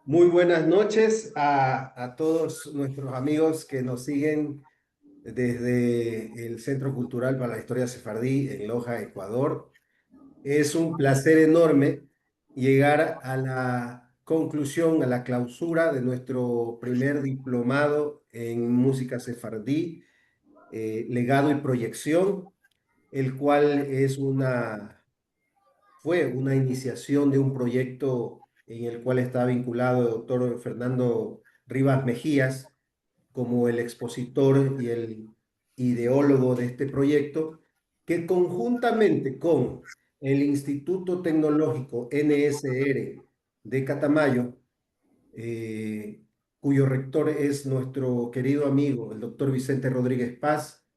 Muy buenas noches a todos nuestros amigos que nos siguen desde el Centro Cultural para la Historia Sefardí en Loja, Ecuador. Es un placer enorme llegar a la conclusión, a la clausura de nuestro primer diplomado en música sefardí, legado y proyección, el cual fue una iniciación de un proyecto en el cual está vinculado el doctor Fernando Rivas Mejías como el expositor y el ideólogo de este proyecto, que conjuntamente con el Instituto Tecnológico NSR de Catamayo, eh, cuyo rector es nuestro querido amigo, el doctor Vicente Rodríguez Paz,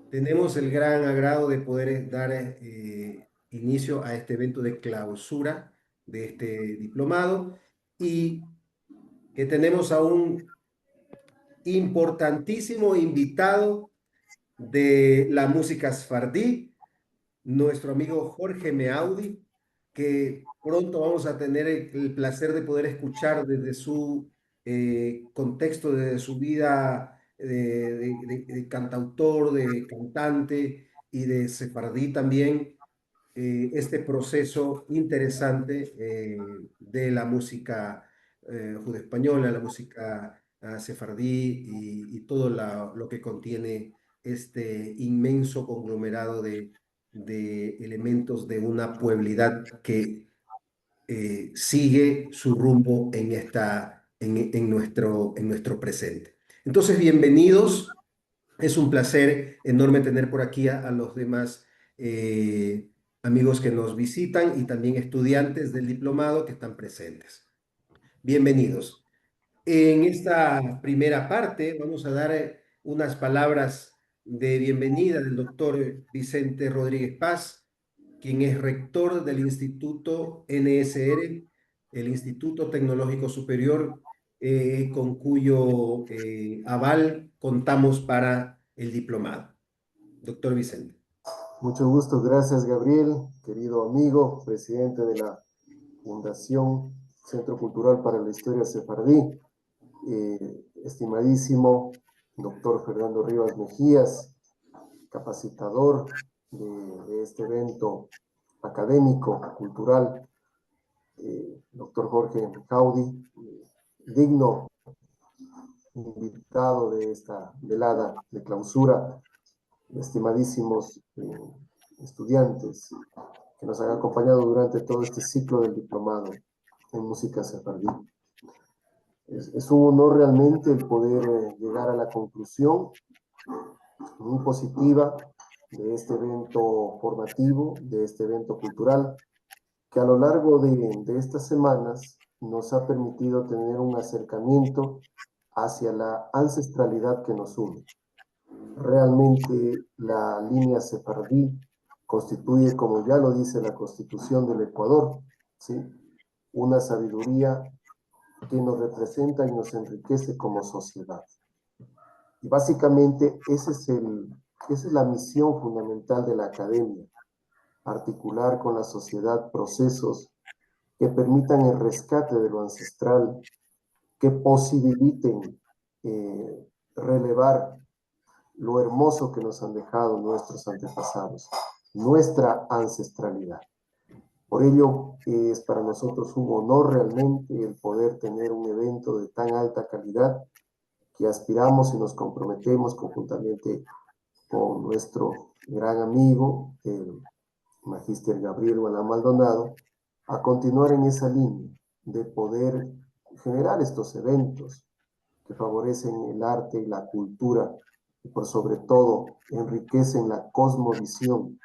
tenemos el gran agrado de poder dar inicio a este evento de clausura de este diplomado y que tenemos a un importantísimo invitado de la música sfardí, nuestro amigo Jorge Meaudi, que pronto vamos a tener el placer de poder escuchar desde su contexto, desde su vida de cantautor, de cantante y de sefardí también, este proceso interesante de la música judeoespañola, la música sefardí y todo lo que contiene este inmenso conglomerado de elementos de una pueblidad que sigue su rumbo en nuestro presente. Entonces, bienvenidos. Es un placer enorme tener por aquí a los demás amigos que nos visitan y también estudiantes del diplomado que están presentes. Bienvenidos. En esta primera parte vamos a dar unas palabras de bienvenida del doctor Vicente Rodríguez Paz, quien es rector del Instituto NSR, el Instituto Tecnológico Superior, con cuyo aval contamos para el diplomado. Doctor Vicente. Mucho gusto, gracias Gabriel, querido amigo, presidente de la Fundación Centro Cultural para la Historia Sefardí, estimadísimo doctor Fernando Rivas Mejías, capacitador de este evento académico, cultural, doctor Jorge Jaudi, digno invitado de esta velada de clausura, estimadísimos estudiantes que nos han acompañado durante todo este ciclo del diplomado en música sefardí. Es un honor realmente el poder llegar a la conclusión muy positiva de este evento formativo, de este evento cultural, que a lo largo de estas semanas nos ha permitido tener un acercamiento hacia la ancestralidad que nos une. Realmente la línea sefardí constituye, como ya lo dice la Constitución del Ecuador, ¿sí?, una sabiduría que nos representa y nos enriquece como sociedad. Y básicamente esa es la misión fundamental de la academia, articular con la sociedad procesos que permitan el rescate de lo ancestral, que posibiliten relevar lo hermoso que nos han dejado nuestros antepasados, nuestra ancestralidad. Por ello, es para nosotros un honor realmente el poder tener un evento de tan alta calidad que aspiramos y nos comprometemos conjuntamente con nuestro gran amigo, el magíster Gabriel Gualá Maldonado, a continuar en esa línea de poder generar estos eventos que favorecen el arte y la cultura y por sobre todo enriquecen la cosmovisión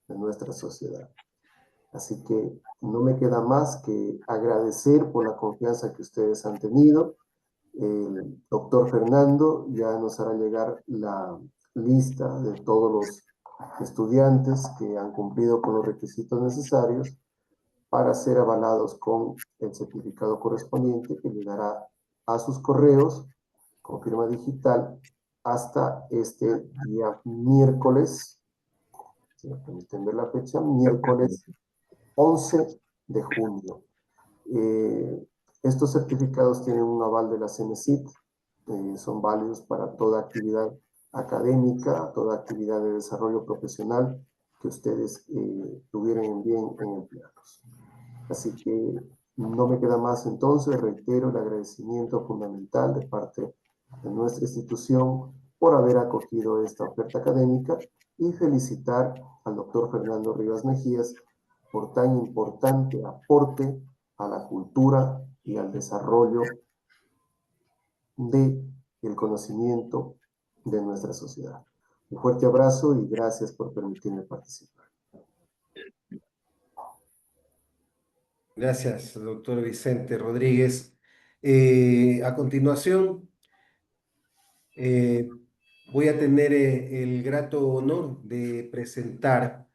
de nuestra sociedad. Así que no me queda más que agradecer por la confianza que ustedes han tenido. El doctor Fernando ya nos hará llegar la lista de todos los estudiantes que han cumplido con los requisitos necesarios para ser avalados con el certificado correspondiente que llegará a sus correos con firma digital hasta este día miércoles, si me permiten ver la fecha, Perfecto. miércoles 11 de junio. Eh, Estos certificados tienen un aval de la CENESID, son válidos para toda actividad académica, toda actividad de desarrollo profesional que ustedes tuvieran en bien en emplearlos. Así que no me queda más entonces, reitero el agradecimiento fundamental de parte de nuestra institución por haber acogido esta oferta académica y felicitar al doctor Fernando Rivas Mejías por tan importante aporte a la cultura y al desarrollo del conocimiento de nuestra sociedad. Un fuerte abrazo y gracias por permitirme participar. Gracias, doctor Vicente Rodríguez. A continuación, voy a tener el grato honor de presentar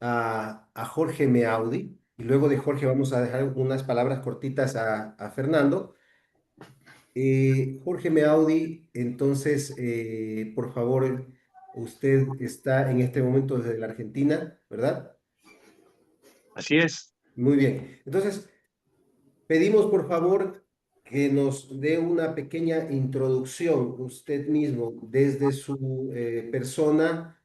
a Jorge Meaudi, y luego de Jorge vamos a dejar unas palabras cortitas a Fernando. Jorge Meaudi, entonces, por favor, usted está en este momento desde la Argentina, ¿verdad? Así es. Muy bien. Entonces, pedimos por favor que nos dé una pequeña introducción usted mismo desde su persona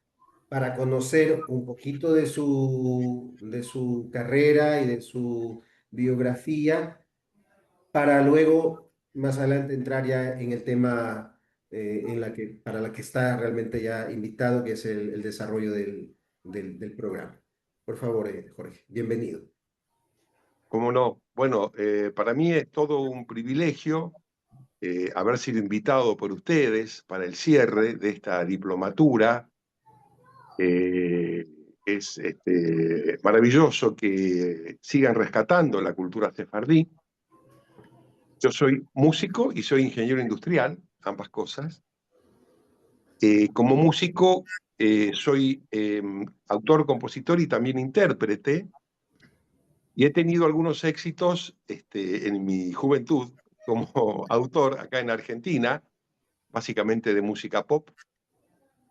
para conocer un poquito de su carrera y de su biografía, para luego más adelante entrar ya en el tema para la que está realmente ya invitado, que es el desarrollo del programa. Por favor, Jorge, bienvenido. ¿Cómo no? Bueno, para mí es todo un privilegio haber sido invitado por ustedes para el cierre de esta diplomatura. Es maravilloso que sigan rescatando la cultura sefardí. Yo soy músico y soy ingeniero industrial, ambas cosas. Como músico soy autor, compositor y también intérprete. Y he tenido algunos éxitos en mi juventud como autor acá en Argentina, básicamente de música pop.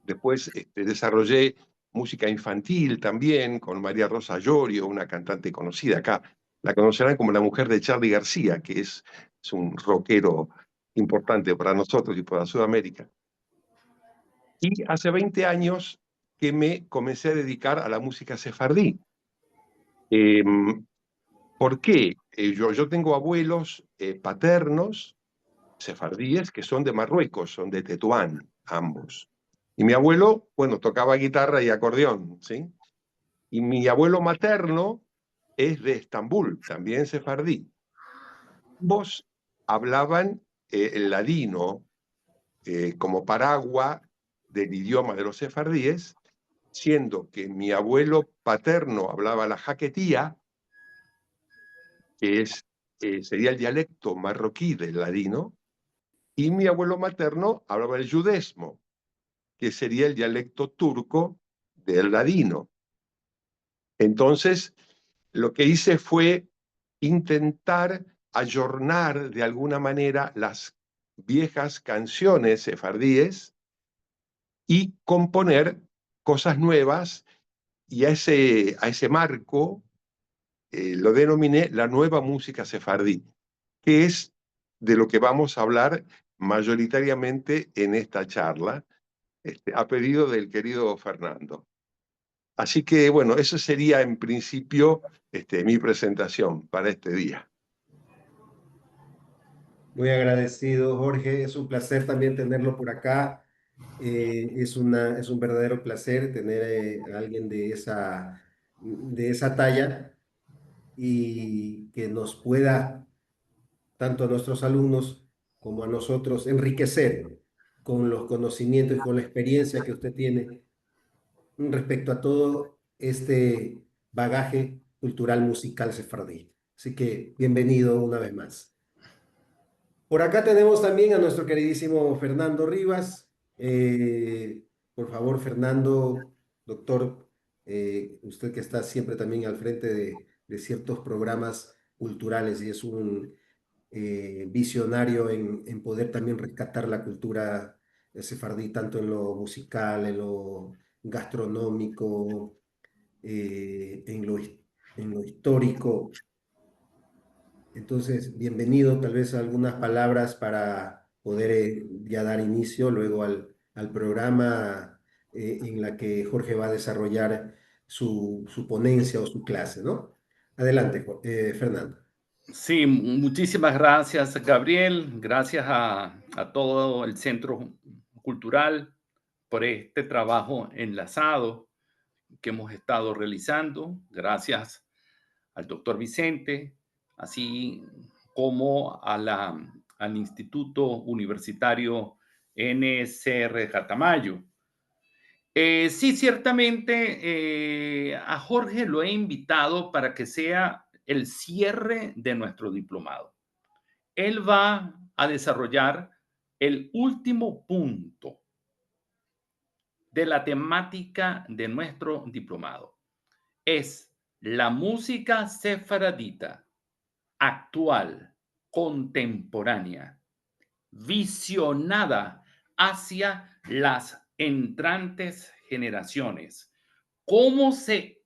Después desarrollé música infantil también con María Rosa Llorio, una cantante conocida acá. La conocerán como la mujer de Charly García, que es un rockero importante para nosotros y para Sudamérica. Y hace 20 años que me comencé a dedicar a la música sefardí. ¿Por qué? Yo tengo abuelos paternos sefardíes que son de Marruecos, son de Tetuán, ambos. Y mi abuelo, bueno, tocaba guitarra y acordeón, ¿sí? Y mi abuelo materno es de Estambul, también sefardí. Ambos hablaban el ladino como paragua del idioma de los sefardíes, siendo que mi abuelo paterno hablaba la jaquetía, que sería el dialecto marroquí del ladino, y mi abuelo materno hablaba el yudesmo, que sería el dialecto turco del ladino. Entonces, lo que hice fue intentar ayornar de alguna manera las viejas canciones sefardíes y componer cosas nuevas, y a ese marco lo denominé la nueva música sefardí, que es de lo que vamos a hablar mayoritariamente en esta charla, a pedido del querido Fernando. Así que, bueno, eso sería en principio mi presentación para este día. Muy agradecido, Jorge. Es un placer también tenerlo por acá. Es un verdadero placer tener a alguien de esa talla y que nos pueda, tanto a nuestros alumnos como a nosotros, enriquecer con los conocimientos y con la experiencia que usted tiene respecto a todo este bagaje cultural musical sefardí. Así que bienvenido una vez más. Por acá tenemos también a nuestro queridísimo Fernando Rivas. Por favor, Fernando, doctor, usted que está siempre también al frente de ciertos programas culturales y es un visionario en poder también rescatar la cultura sefardí, tanto en lo musical, en lo gastronómico, en lo histórico. Entonces, bienvenido, tal vez algunas palabras para poder ya dar inicio luego al programa en la que Jorge va a desarrollar su ponencia o su clase, ¿no? Adelante, Fernando. Sí, muchísimas gracias, Gabriel. Gracias a todo el Centro Cultural por este trabajo enlazado que hemos estado realizando. Gracias al doctor Vicente, así como al Instituto Universitario NCR Catamayo. Sí, ciertamente a Jorge lo he invitado para que sea el cierre de nuestro diplomado. Él va a desarrollar el último punto de la temática de nuestro diplomado. Es la música sefaradita actual, contemporánea, visionada hacia las entrantes generaciones. ¿Cómo se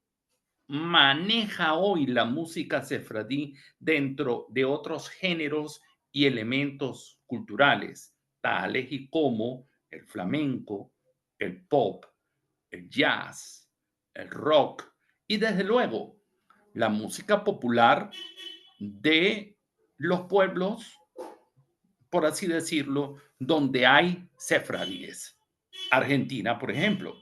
maneja hoy la música sefradí dentro de otros géneros y elementos culturales, tales y como el flamenco, el pop, el jazz, el rock y desde luego la música popular de los pueblos, por así decirlo, donde hay sefradíes? Argentina, por ejemplo.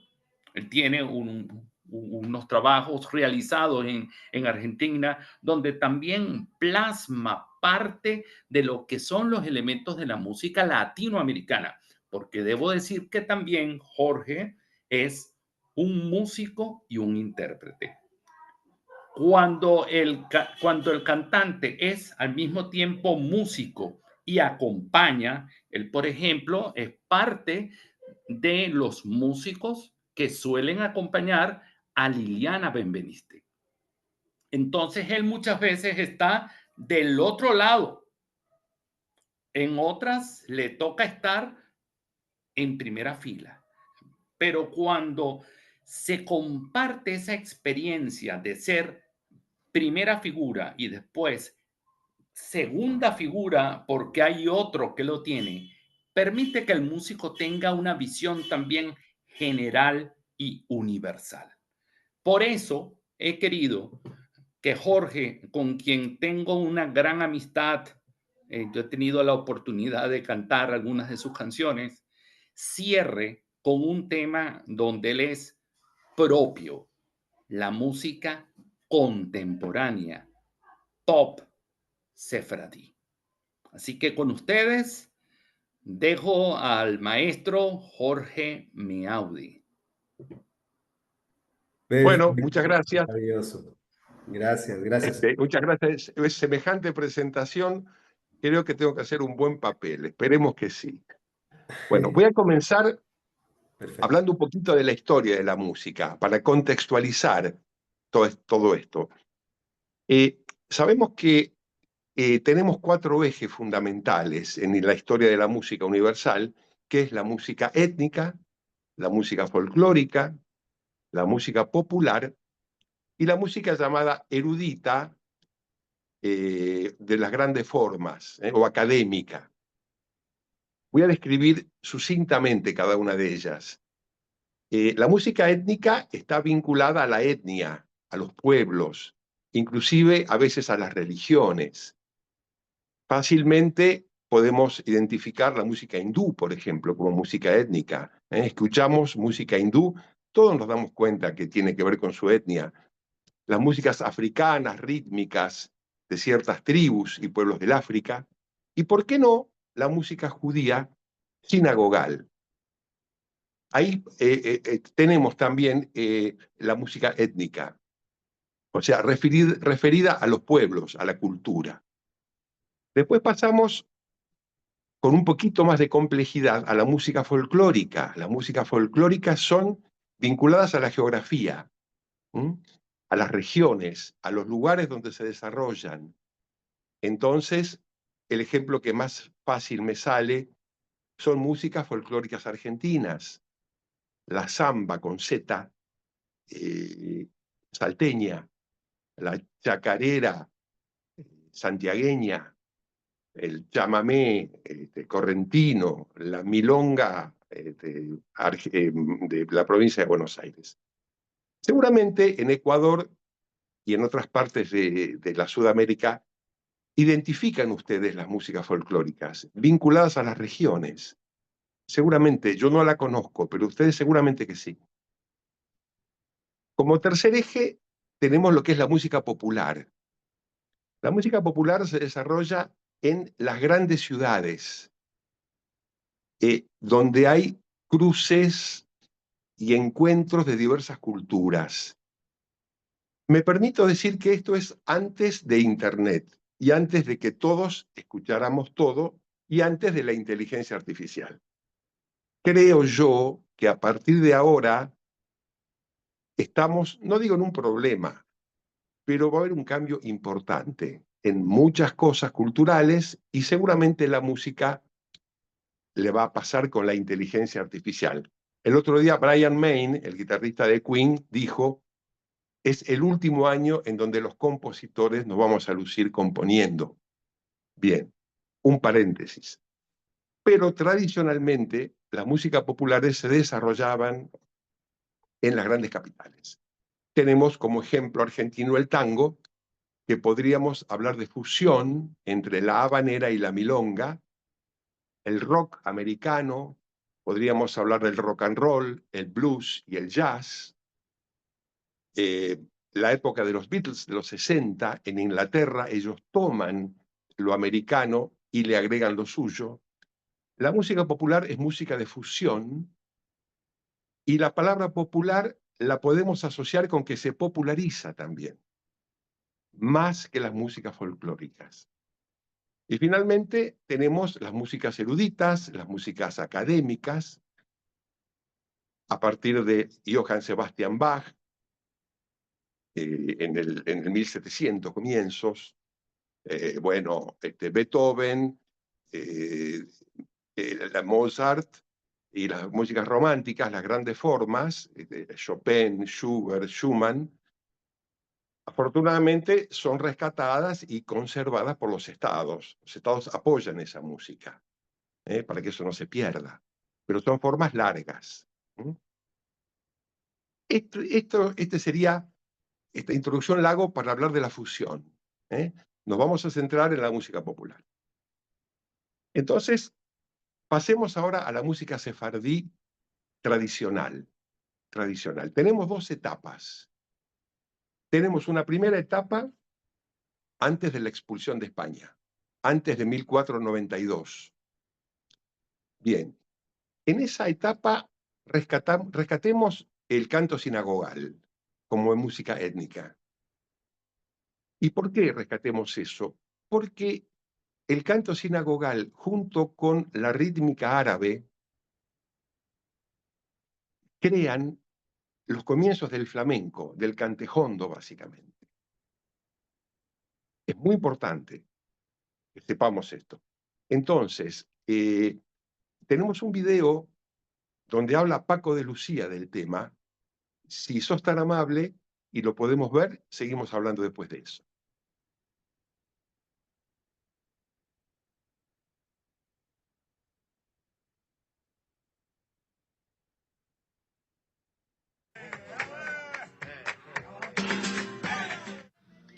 Él tiene unos trabajos realizados en Argentina donde también plasma parte de lo que son los elementos de la música latinoamericana, porque debo decir que también Jorge es un músico y un intérprete. Cuando el cantante es al mismo tiempo músico y acompaña, él, por ejemplo, es parte de los músicos que suelen acompañar a Liliana Benveniste. Entonces, él muchas veces está del otro lado. En otras le toca estar en primera fila. Pero cuando se comparte esa experiencia de ser primera figura y después segunda figura porque hay otro que lo tiene, permite que el músico tenga una visión también general y universal. Por eso he querido que Jorge, con quien tengo una gran amistad, yo he tenido la oportunidad de cantar algunas de sus canciones, cierre con un tema donde él es propio, la música contemporánea, pop sefradí. Así que con ustedes dejo al maestro Jorge Meaudi. Bueno, Perfecto, muchas gracias. maravilloso. Gracias, gracias. Muchas gracias. Es semejante presentación. Creo que tengo que hacer un buen papel. Esperemos que sí. Bueno, voy a comenzar Perfecto. hablando un poquito de la historia de la música, para contextualizar todo esto. Sabemos que tenemos 4 ejes fundamentales en la historia de la música universal, que es la música étnica, la música folclórica, la música popular y la música llamada erudita, de las grandes formas, o académica. Voy a describir sucintamente cada una de ellas. La música étnica está vinculada a la etnia, a los pueblos, inclusive a veces a las religiones. Fácilmente podemos identificar la música hindú, por ejemplo, como música étnica. Escuchamos música hindú, todos nos damos cuenta que tiene que ver con su etnia. Las músicas africanas, rítmicas, de ciertas tribus y pueblos del África. Y, ¿por qué no?, la música judía sinagogal. Ahí tenemos también la música étnica, o sea, referida a los pueblos, a la cultura. Después pasamos con un poquito más de complejidad a la música folclórica. Las músicas folclóricas son vinculadas a la geografía, a las regiones, a los lugares donde se desarrollan. Entonces, el ejemplo que más fácil me sale son músicas folclóricas argentinas. La samba con Z, salteña, la chacarera santiagueña, el chamamé correntino, la milonga de la provincia de Buenos Aires. Seguramente en Ecuador y en otras partes de la Sudamérica identifican ustedes las músicas folclóricas vinculadas a las regiones. Seguramente, yo no la conozco, pero ustedes seguramente que sí. Como tercer eje tenemos lo que es la música popular. La música popular se desarrolla en las grandes ciudades, donde hay cruces y encuentros de diversas culturas. Me permito decir que esto es antes de Internet y antes de que todos escucháramos todo y antes de la inteligencia artificial. Creo yo que a partir de ahora estamos, no digo en un problema, pero va a haber un cambio importante en muchas cosas culturales y seguramente la música le va a pasar con la inteligencia artificial. El otro día Brian May, el guitarrista de Queen, dijo: es el último año en donde los compositores nos vamos a lucir componiendo. Bien, un paréntesis. Pero tradicionalmente las músicas populares se desarrollaban en las grandes capitales. Tenemos como ejemplo argentino el tango, que podríamos hablar de fusión entre la habanera y la milonga, el rock americano, podríamos hablar del rock and roll, el blues y el jazz, la época de los Beatles, de los 60, en Inglaterra, ellos toman lo americano y le agregan lo suyo. La música popular es música de fusión y la palabra popular la podemos asociar con que se populariza también, más que las músicas folclóricas. Y finalmente tenemos las músicas eruditas, las músicas académicas, a partir de Johann Sebastian Bach, en el 1700 comienzos, Beethoven, Mozart, y las músicas románticas, las grandes formas, Chopin, Schubert, Schumann, afortunadamente son rescatadas y conservadas por los estados. Los estados apoyan esa música, para que eso no se pierda. Pero son formas largas. Esta introducción la hago para hablar de la fusión. Nos vamos a centrar en la música popular. Entonces, pasemos ahora a la música sefardí tradicional. Tenemos dos etapas. Tenemos una primera etapa antes de la expulsión de España, antes de 1492. Bien, en esa etapa rescatemos el canto sinagogal como música étnica. ¿Y por qué rescatemos eso? Porque el canto sinagogal, junto con la rítmica árabe, crean los comienzos del flamenco, del cantejondo, básicamente. Es muy importante que sepamos esto. Entonces, tenemos un video donde habla Paco de Lucía del tema. Si sos tan amable y lo podemos ver, seguimos hablando después de eso.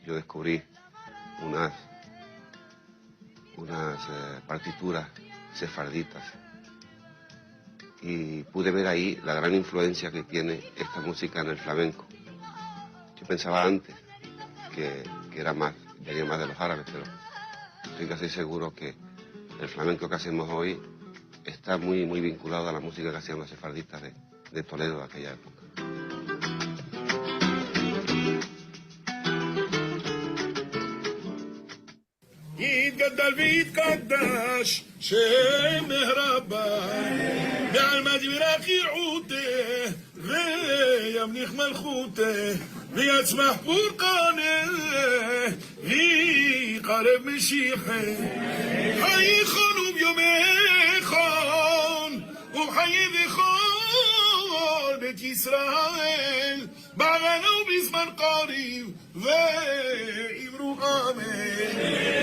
Yo descubrí unas partituras sefarditas y pude ver ahí la gran influencia que tiene esta música en el flamenco. Yo pensaba antes que venía más de los árabes, pero estoy casi seguro que el flamenco que hacemos hoy está muy vinculado a la música que hacían los sefardistas de Toledo de aquella época. يتقدل بيتقداش شي مهربان بعلمة براكي عوته غي منيخ ملخوته غي اسمح برقانه غي قرب مشيخه حي خانو بيومي خان وحي ذي خان بيت إسرائيل بعغنو بزمن قريب وإمرو آمين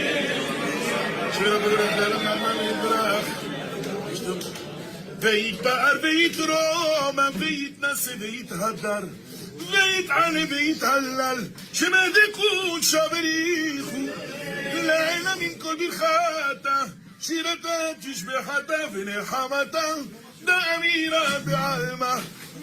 ויתפאר ויתרומם ויתנשא ויתהדר ויתעלה ויתהלל שמדקות שבריחו לעילה מן כל ברכתה שירתה תשבחתה ונחמתה דאמירה בעלמה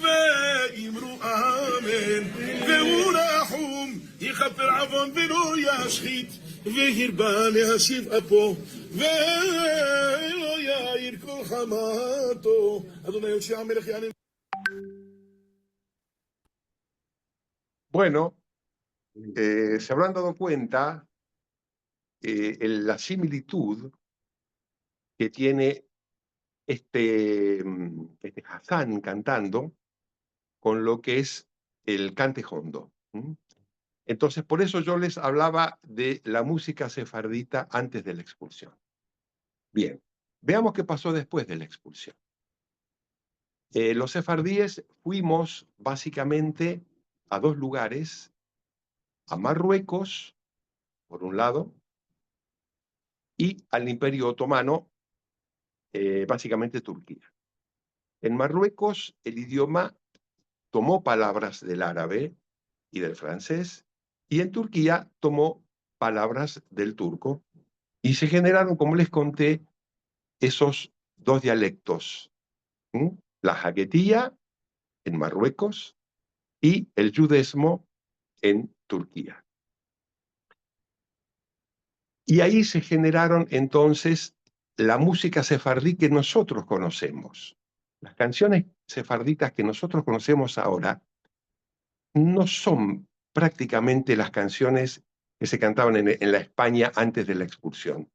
ואמרו אמן והוא רחום יכפר עוון ולא ישחית והרבה להשיב אפו ולא יאיר כל חמתו אדוני יושיע המלך יענה. Bueno, se habrán dado cuenta la similitud que tiene este Hassan cantando con lo que es el cante jondo. Entonces, por eso yo les hablaba de la música sefardita antes de la expulsión. Bien, veamos qué pasó después de la expulsión. Los sefardíes fuimos básicamente a dos lugares, a Marruecos, por un lado, y al Imperio Otomano, básicamente Turquía. En Marruecos el idioma tomó palabras del árabe y del francés, y en Turquía tomó palabras del turco, y se generaron, como les conté, esos dos dialectos, la jaquetía en Marruecos y el yudesmo en Turquía. Y ahí se generaron entonces la música sefardí que nosotros conocemos. Las canciones sefarditas que nosotros conocemos ahora no son prácticamente las canciones que se cantaban en la España antes de la expulsión.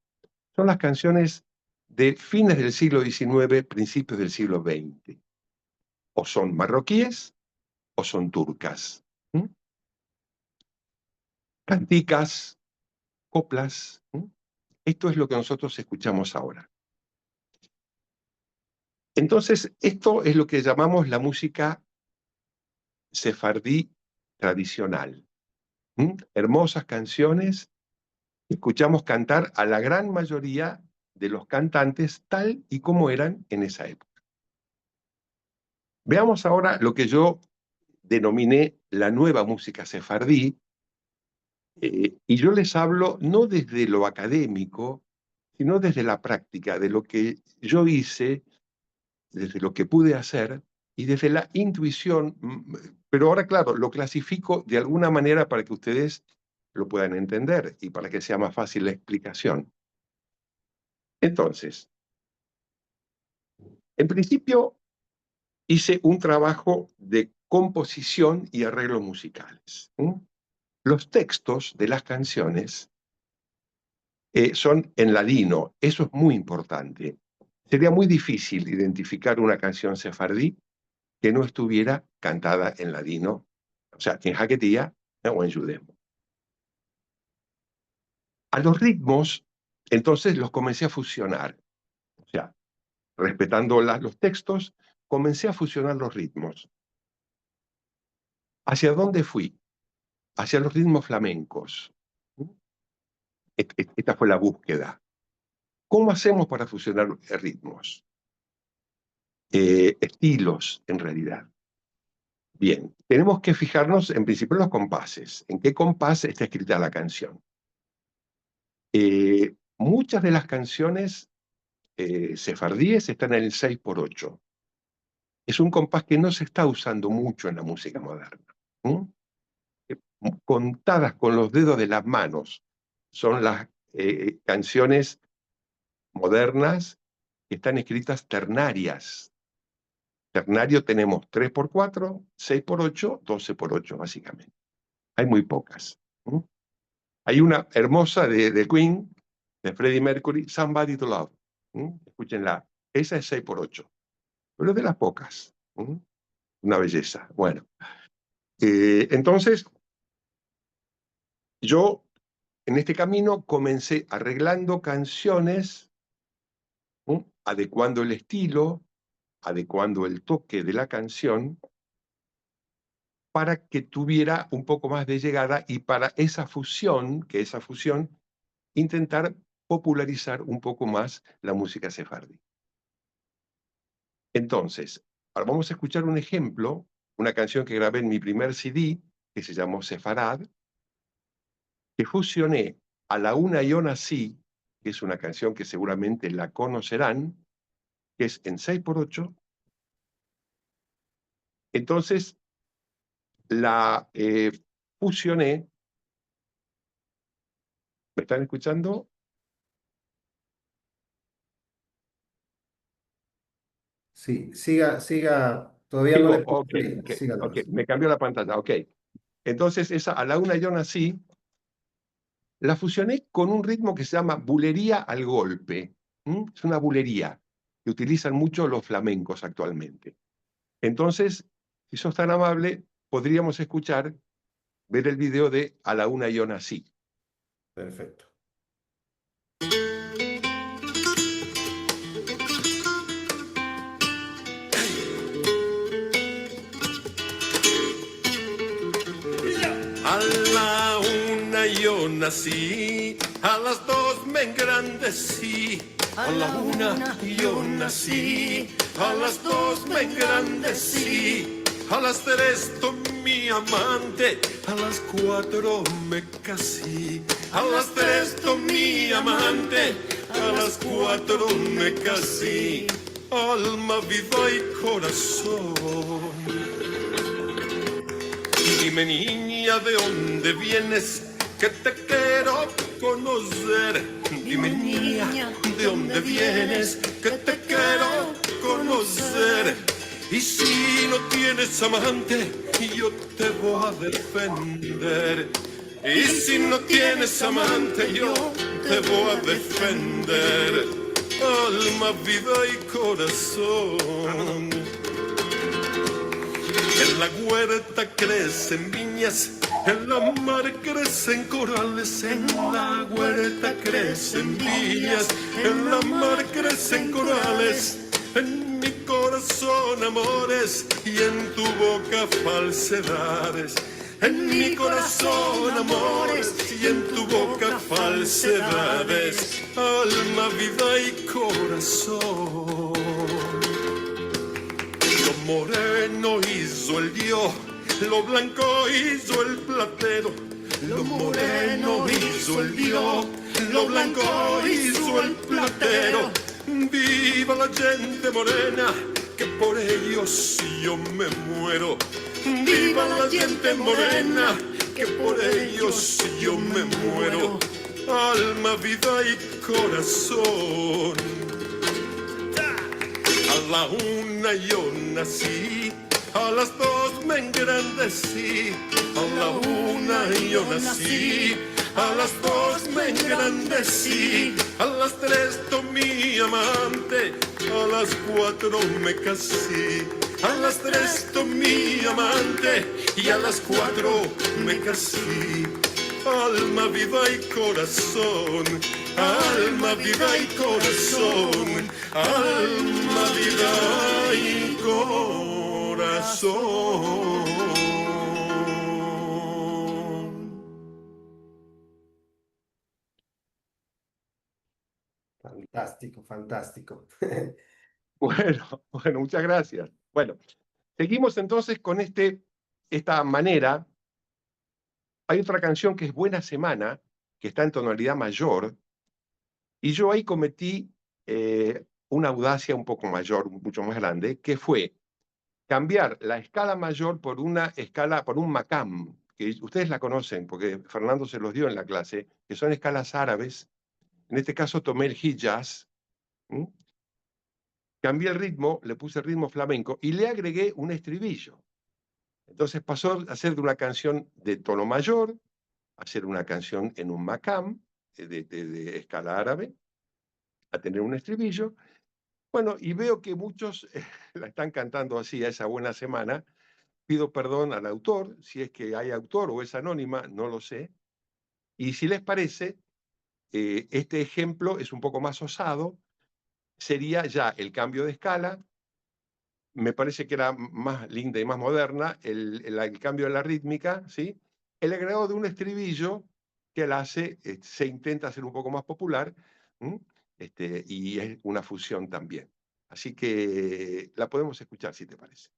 Son las canciones de fines del siglo XIX, principios del siglo XX. O son marroquíes o son turcas. Canticas, coplas. Esto es lo que nosotros escuchamos ahora. Entonces, esto es lo que llamamos la música sefardí tradicional. Hermosas canciones que escuchamos cantar a la gran mayoría de los cantantes tal y como eran en esa época. Veamos ahora lo que yo denominé la nueva música sefardí, y yo les hablo no desde lo académico, sino desde la práctica, de lo que yo hice, desde lo que pude hacer y desde la intuición, pero ahora, claro, lo clasifico de alguna manera para que ustedes lo puedan entender y para que sea más fácil la explicación. Entonces, en principio hice un trabajo de composición y arreglos musicales. Los textos de las canciones son en ladino, eso es muy importante. Sería muy difícil identificar una canción sefardí que no estuviera cantada en ladino, o sea, en jaquetía o en yudesmo. A los ritmos, entonces los comencé a fusionar. O sea, respetando los textos, comencé a fusionar los ritmos. ¿Hacia dónde fui? Hacia los ritmos flamencos. Esta fue la búsqueda. ¿Cómo hacemos para fusionar ritmos? Estilos, en realidad. Bien, tenemos que fijarnos en principio en los compases. ¿En qué compás está escrita la canción? Muchas de las canciones sefardíes están en el 6x8. Es un compás que no se está usando mucho en la música moderna. Contadas con los dedos de las manos son las canciones modernas que están escritas ternarias. Ternario tenemos 3x4, 6x8, 12x8 básicamente. Hay muy pocas. Hay una hermosa de Queen, de Freddie Mercury, Somebody to Love. Escúchenla. Esa es 6x8. Pero es de las pocas. Una belleza. Bueno. Entonces, yo en este camino comencé arreglando canciones, adecuando el estilo, adecuando el toque de la canción, para que tuviera un poco más de llegada y para esa fusión, intentar popularizar un poco más la música sefardí. Entonces, ahora vamos a escuchar un ejemplo, una canción que grabé en mi primer CD, que se llamó Sefarad, que fusioné A la una yo nací, que es una canción que seguramente la conocerán, que es en 6/8. Entonces, la fusioné. ¿Me están escuchando? Sí, siga, todavía no Sigo, le puse ok, play, ok, siga ok, nomás. me cambió la pantalla, ok. Entonces, esa A la una yo nací, la fusioné con un ritmo que se llama bulería al golpe. Es una bulería que utilizan mucho los flamencos actualmente. Entonces, si sos tan amable, podríamos escuchar, ver el video de A la una yo nací. Perfecto. A la una yo nací, a las dos me engrandecí. A la una yo nací, a las dos me engrandecí. A las tres tomé amante, a las cuatro me casé. A las tres tomé amante, a las cuatro me casé. Alma, vida y corazón. Dime niña, ¿de dónde vienes? Que te quiero conocer. Dime niña, ¿de dónde vienes? Que te quiero conocer. Y si no tienes amante, yo te voy a defender. Y si no tienes amante, yo te voy a defender. Alma, vida y corazón. En la huerta crecen viñas, en la mar crecen corales. En la huerta crecen viñas, en la mar crecen corales. En mi corazón amores y en tu boca falsedades. En mi corazón amores y en tu boca falsedades. Alma, vida y corazón. Lo moreno hizo el dios, lo blanco hizo el platero. Lo moreno hizo el dios, lo blanco hizo el platero. Viva la gente morena, que por ellos yo me muero. Viva la gente morena, que por ellos yo me muero. Alma, vida y corazón. A la una yo nací, a las dos me engrandecí. A la una yo nací, a las dos me engrandecí. A las tres tomé amante, a las cuatro me casé. A las tres tomé amante y a las cuatro me casé. Alma, vida y corazón, alma, vida y corazón, alma, vida y corazón. Fantástico, fantástico. Bueno, muchas gracias. Bueno, seguimos entonces con esta manera. Hay otra canción que es Buena Semana, que está en tonalidad mayor, y yo ahí cometí una audacia un poco mayor, mucho más grande, que fue cambiar la escala mayor por una escala, por un makam, que ustedes la conocen, porque Fernando se los dio en la clase, que son escalas árabes. En este caso tomé el Hijaz, cambié el ritmo, le puse el ritmo flamenco y le agregué un estribillo. Entonces pasó a ser de una canción de tono mayor, a ser una canción en un makam, de escala árabe, a tener un estribillo. Bueno, y veo que muchos la están cantando así a esa Buena Semana. Pido perdón al autor, si es que hay autor o es anónima, no lo sé. Y si les parece, este ejemplo es un poco más osado, sería ya el cambio de escala. Me parece que era más linda y más moderna, el cambio de la rítmica, ¿sí? El agregado de un estribillo que la hace, se intenta hacer un poco más popular, y es una fusión también. Así que la podemos escuchar, si te parece.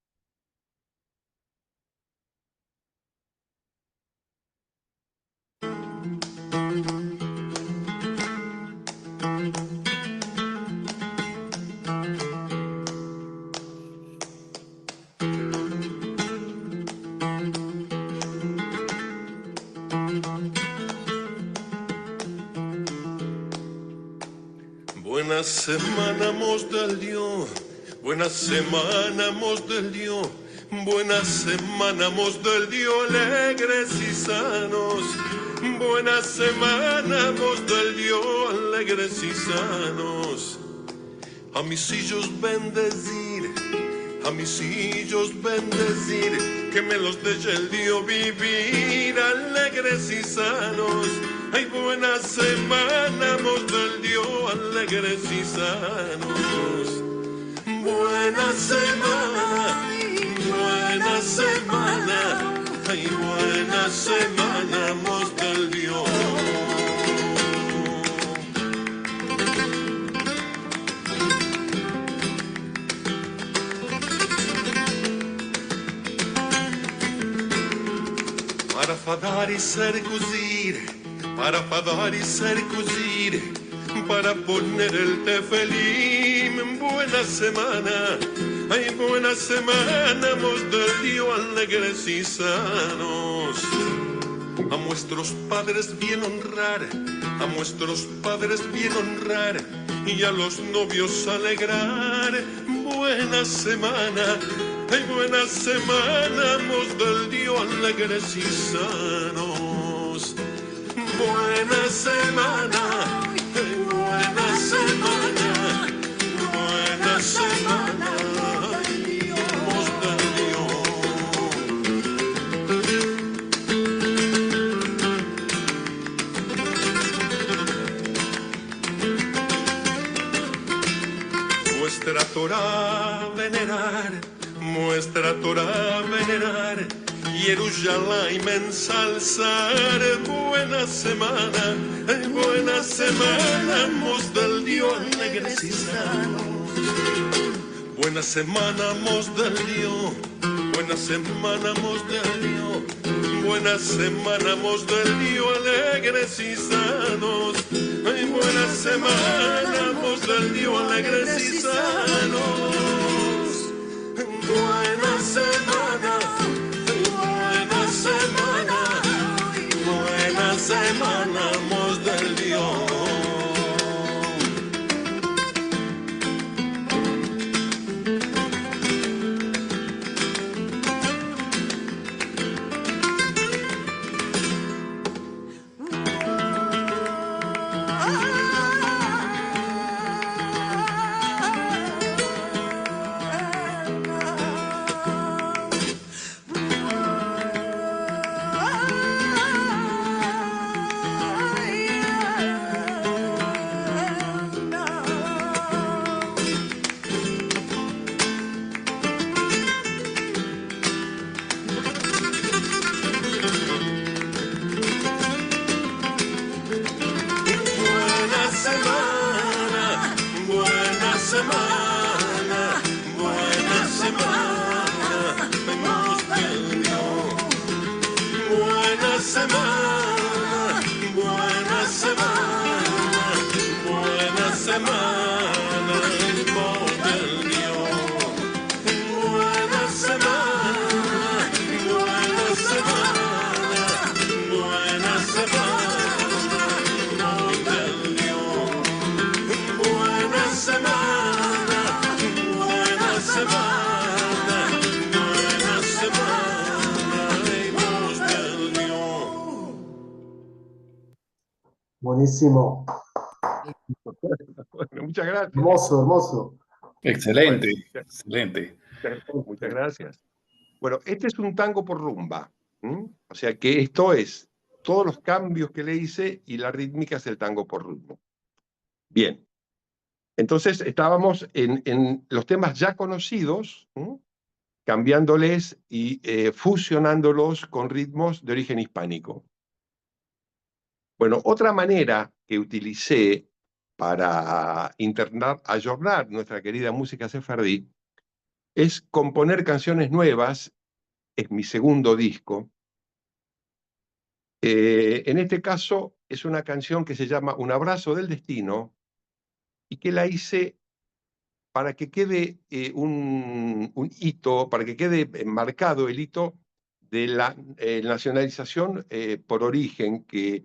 Buena semana, mos del Dio. Buena semana, mos del Dio. Buena semana, mos del Dio, alegres y sanos. Buena semana, mos del Dio, alegres y sanos. A mis hijos bendecir, a mis hijos bendecir, que me los deje el Dios vivir alegres y sanos. Ay, buena semana, mos del Dios, alegres y sanos. Buena semana, buena semana, ay, buena semana, mos del Dios. Para fadar y circuncir, para fadar y circuncir, para poner el tefelín. Buena semana, ay, buena semana, mos del Dios, alegres y sanos. A nuestros padres bien honrar, a nuestros padres bien honrar, y a los novios alegrar. Buena semana, ay, buena semana, mos del Dios, alegres y sanos. Buena semana, ay, buena semana, buena semana, ay, mos del Muestra Torah venerar, muestra Torah venerar, Jerusalén ensalzar. Buena semana, ay, buena semana, mos del Dios, alegres y sanos. Buena semana, mos del Dios, buena semana, mos del Dios, buena semana, mos del Dios, alegres y sanos. Ay, buena semana, mos del Dios, alegres y sanos. Buena semana, buena semana, buena semana, mos del Dios. Buenísimo. Bueno, muchas gracias. Hermoso, hermoso. Excelente, Bueno, excelente. muchas gracias. Bueno, este es un tango por rumba. O sea que esto es todos los cambios que le hice y la rítmica es el tango por ritmo. Bien. Entonces estábamos en los temas ya conocidos, cambiándoles y fusionándolos con ritmos de origen hispánico. Bueno, otra manera que utilicé para ayornar nuestra querida música sefardí es componer canciones nuevas. Es mi segundo disco. En este caso es una canción que se llama Un abrazo del destino y que la hice para que quede un hito, para que quede marcado el hito de la nacionalización por origen que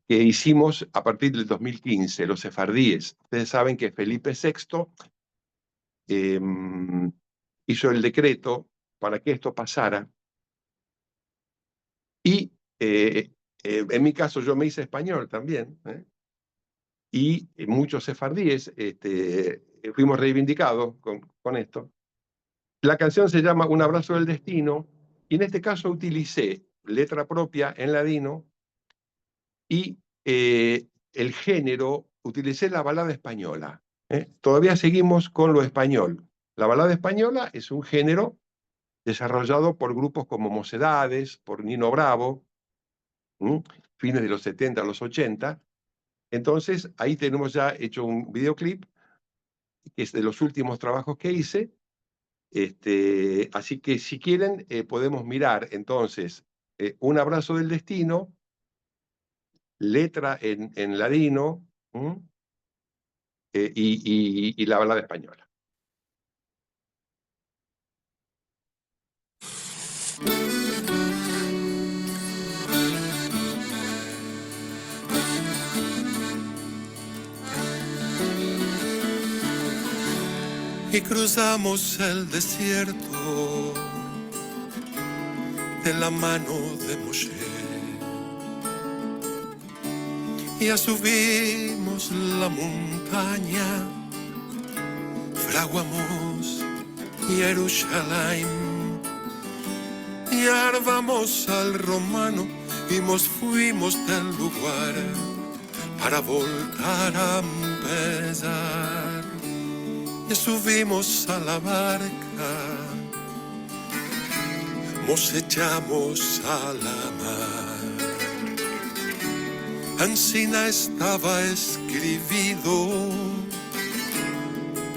hicimos a partir del 2015, los sefardíes. Ustedes saben que Felipe VI hizo el decreto para que esto pasara y en mi caso yo me hice español también, y muchos sefardíes fuimos reivindicados con esto. La canción se llama Un abrazo del destino y en este caso utilicé letra propia en ladino y el género, utilicé la balada española. Todavía seguimos con lo español. La balada española es un género desarrollado por grupos como Mocedades, por Nino Bravo, fines de los 70 a los 80. Entonces, ahí tenemos ya hecho un videoclip, que es de los últimos trabajos que hice. Así que si quieren, podemos mirar entonces Un abrazo del destino, letra en ladino, y la balada española. Y cruzamos el desierto de la mano de Moshe. Ya subimos la montaña, fraguamos Jerusalén. Y vamos al romano y nos fuimos del lugar para voltar a empezar. Y subimos a la barca, nos echamos a la mar. Encina estaba escribido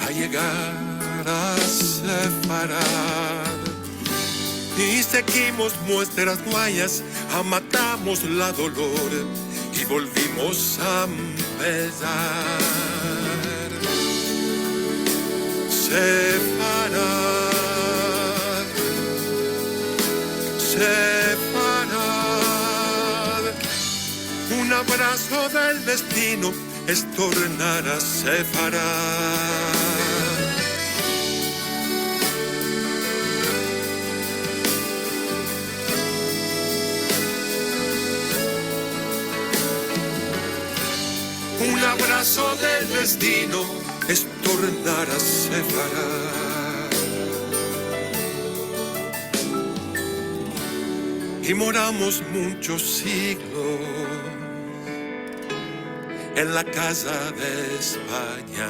a llegar a separar. Y seguimos nuestras huellas, matamos la dolor y volvimos a empezar. Separar, separar. Un abrazo del destino es tornar a separar. Un abrazo del destino es tornar a separar. Y moramos muchos siglos en la casa de España.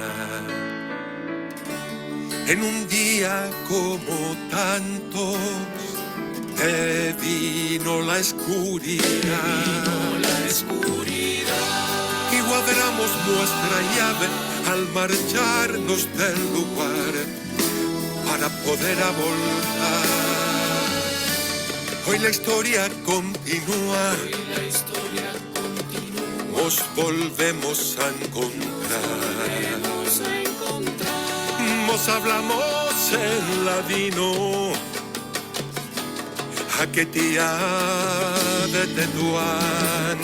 En un día como tantos te vino la oscuridad. Y guardamos nuestra llave al marcharnos del lugar para poder voltar. Hoy la historia continúa, nos volvemos a encontrar. Nos hablamos en ladino, a que tía de Tetuán.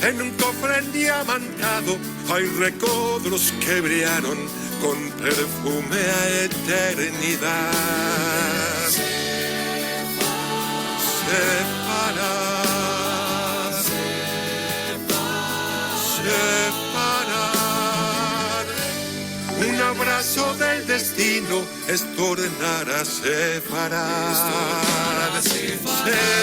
En un cofre diamantado hay recodros que brillaron con perfume a eternidad. Separar, separar. Un abrazo del destino es tornar a separar. Separar.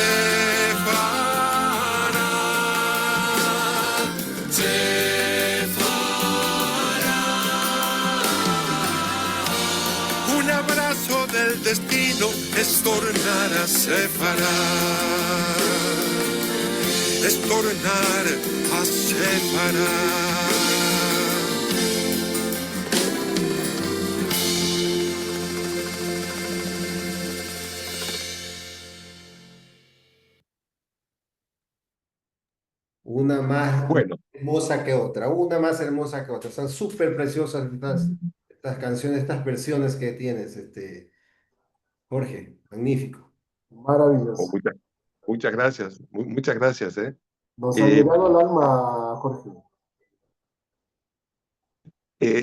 Un abrazo del destino es tornar a separar, es tornar a separar. Bueno, hermosa que otra, una más hermosa que otra. Están súper preciosas estas canciones, estas versiones que tienes, Jorge, magnífico. oh, Maravilloso. muchas gracias, muchas gracias. Nos ha Eh, llegado al alma, Jorge.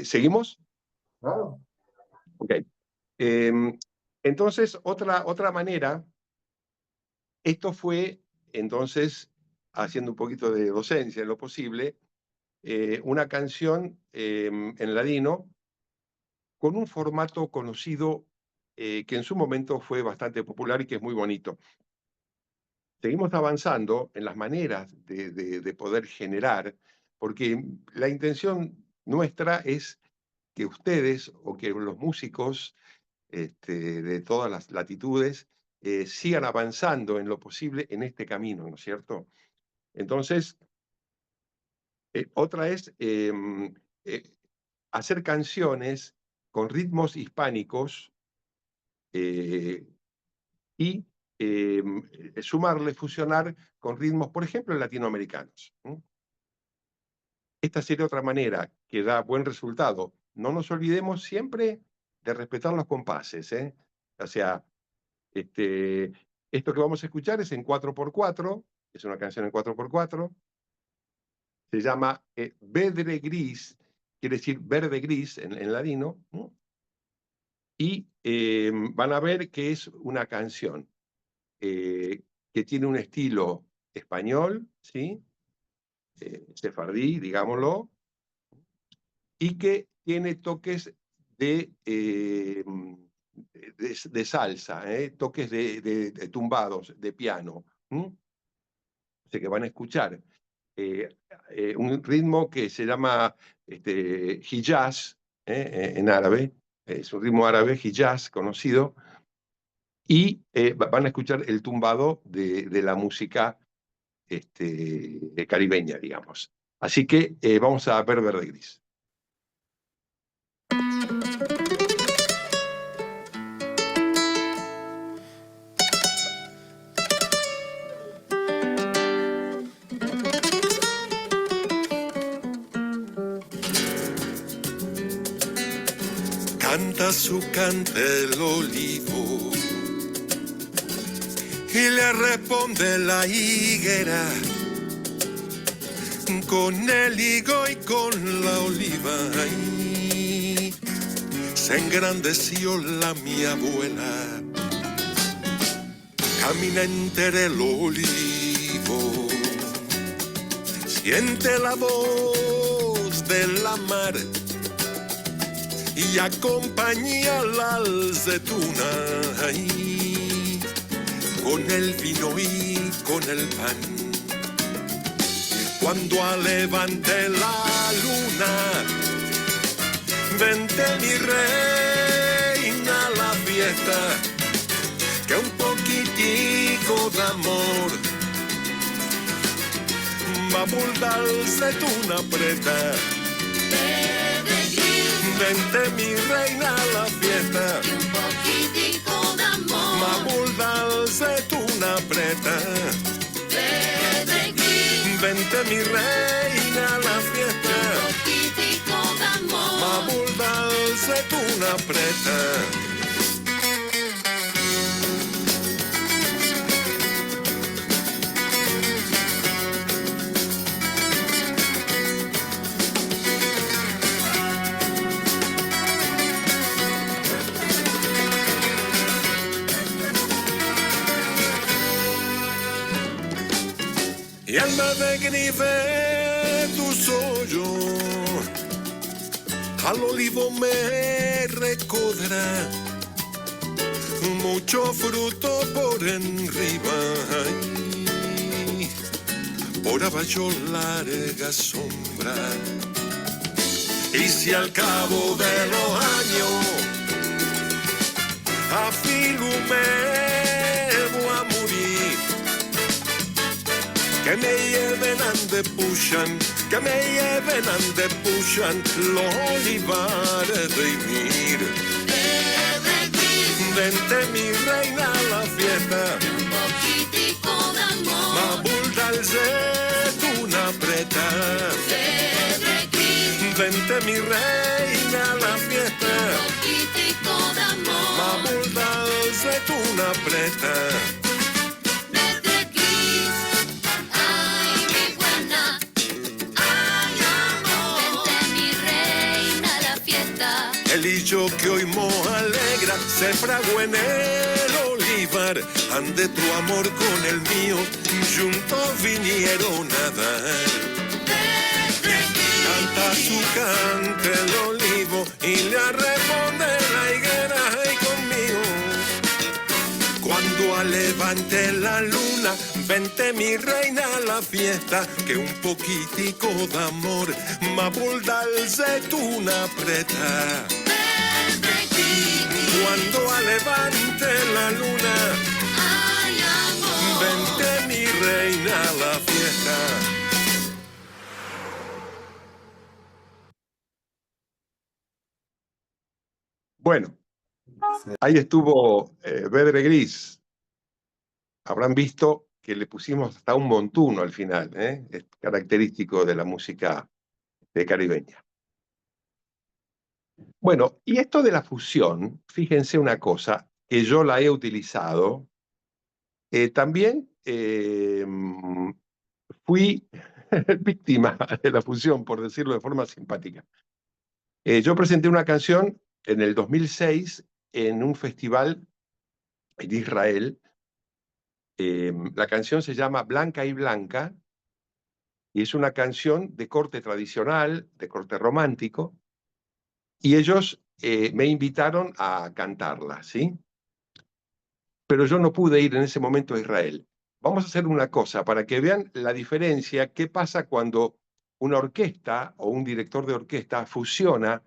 ¿Seguimos? Claro. Ok. Entonces, otra manera, esto fue, entonces, haciendo un poquito de docencia en lo posible, una canción en ladino con un formato conocido que en su momento fue bastante popular y que es muy bonito. Seguimos avanzando en las maneras de poder generar, porque la intención nuestra es que ustedes o que los músicos de todas las latitudes sigan avanzando en lo posible en este camino, ¿no es cierto? Entonces, otra es hacer canciones con ritmos hispánicos y sumarle, fusionar con ritmos, por ejemplo, latinoamericanos. Esta sería otra manera que da buen resultado. No nos olvidemos siempre de respetar los compases, ¿eh? O sea, esto que vamos a escuchar es en 4x4, es una canción en 4x4, se llama Vedre Gris, quiere decir verde gris en ladino, ¿no? Y van a ver que es una canción que tiene un estilo español, ¿sí? Sefardí, digámoslo, y que tiene toques de salsa, toques de tumbados, de piano. O sea que van a escuchar un ritmo que se llama Hijaz, en árabe, es un ritmo árabe, Hijaz, conocido, y van a escuchar el tumbado de la música caribeña, digamos. Así que vamos a ver verde gris. Canta su cante el olivo y le responde la higuera con el higo y con la oliva. Ay, se engrandeció la mi abuela, camina entre el olivo, siente la voz de la mar y acompaña la aceituna ahí, con el vino y con el pan. Cuando levante la luna, vente mi reina a la fiesta, que un poquitico de amor va a burlarse tu una preta. Vente mi reina a la fiesta, y un poquitico de amor, Mabuldarse tú una preta. Vente mi reina a la fiesta, un poquitico de amor, Mabuldarse tú una preta. Y alma de grife tu soy yo, al olivo me recodrá mucho fruto por enriba, ay, por abajo larga sombra. Y si al cabo de los años a filo me voy a morir, que me lleven ande pushan, que me lleven ande pushan los olivares de Ymir. Vente mi reina a la fiesta, un poquitico poquitico d'amor. Ma buldal una preta. Vente mi reina a la fiesta. Poquitico d'amor. Ma buldal una preta. Vete Cris, ay mi buena, ay amor. Vente mi reina a la fiesta. El hillo que hoy mo alegra se fraguó en el olivar. Ande tu amor con el mío, juntos vinieron a dar. Canta su cante el olivo y le responde la higuera y conmigo. Cuando levante la luna, vente mi reina a la fiesta, que un poquitico de amor mabulda el zetuna preta. Cuando levante la luna, Ay amor. vente mi reina a la fiesta. Bueno, ahí estuvo Vedre Gris. Habrán visto que le pusimos hasta un montuno al final, ¿eh? Es característico de la música caribeña. Bueno, y esto de la fusión, fíjense una cosa, que yo la he utilizado, también fui víctima de la fusión, por decirlo de forma simpática. Yo presenté una canción en el 2006 en un festival en Israel. La canción se llama Blanca y Blanca, y es una canción de corte tradicional, de corte romántico, y ellos me invitaron a cantarla, ¿sí? Pero yo no pude ir en ese momento a Israel. Vamos a hacer una cosa para que vean la diferencia, qué pasa cuando una orquesta o un director de orquesta fusiona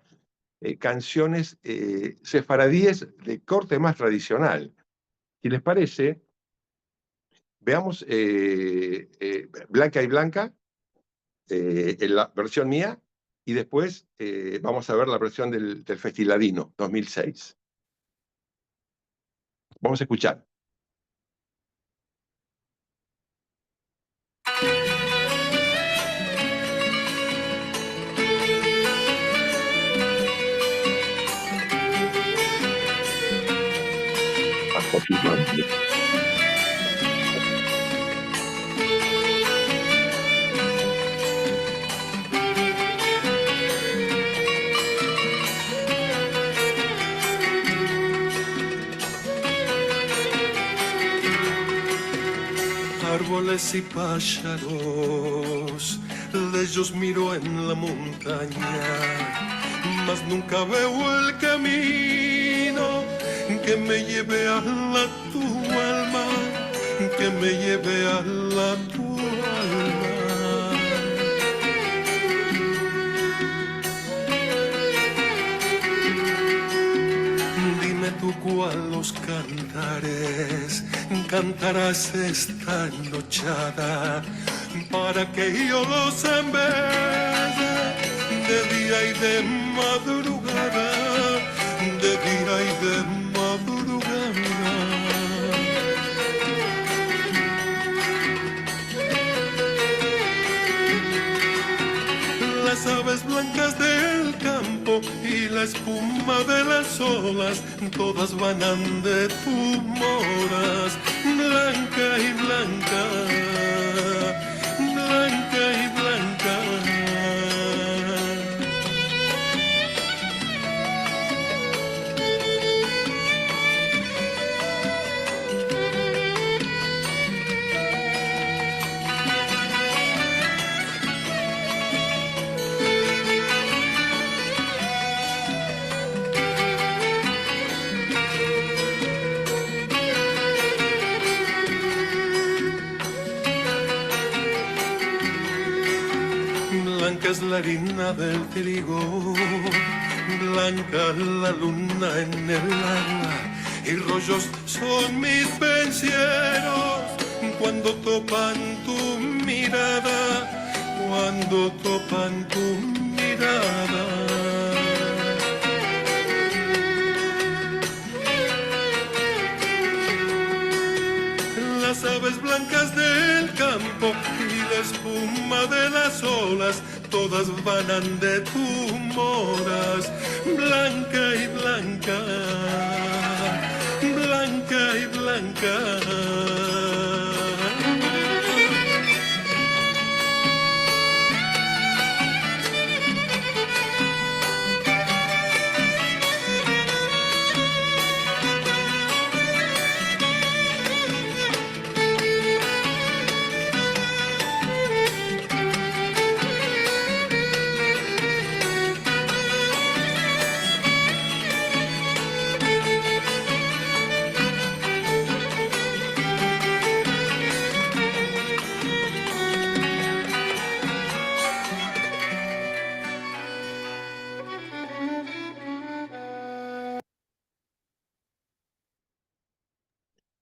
canciones sefaradíes de corte más tradicional. Si les parece, veamos Blanca y Blanca, en la versión mía, y después vamos a ver la versión del Festiladino 2006. Vamos a escuchar. Árboles y pájaros, de ellos miro en la montaña, mas nunca veo el camino que me lleve a la tu alma, que me lleve a la tu alma. Dime tú cuál los cantares cantarás esta nochada, para que yo los envede de día y de madrugada, de día y de madrugada. Las aves blancas del campo y la espuma de las olas, todas vanan de tu moras, blanca y blanca, blanca y blanca. Blanca es la harina del trigo, blanca la luna en el agua, y rollos son mis penseros cuando topan tu mirada, cuando topan tu mirada. Las aves blancas blancas del campo y la espuma de las olas, todas vanan de tu moras, blanca y blanca, blanca y blanca.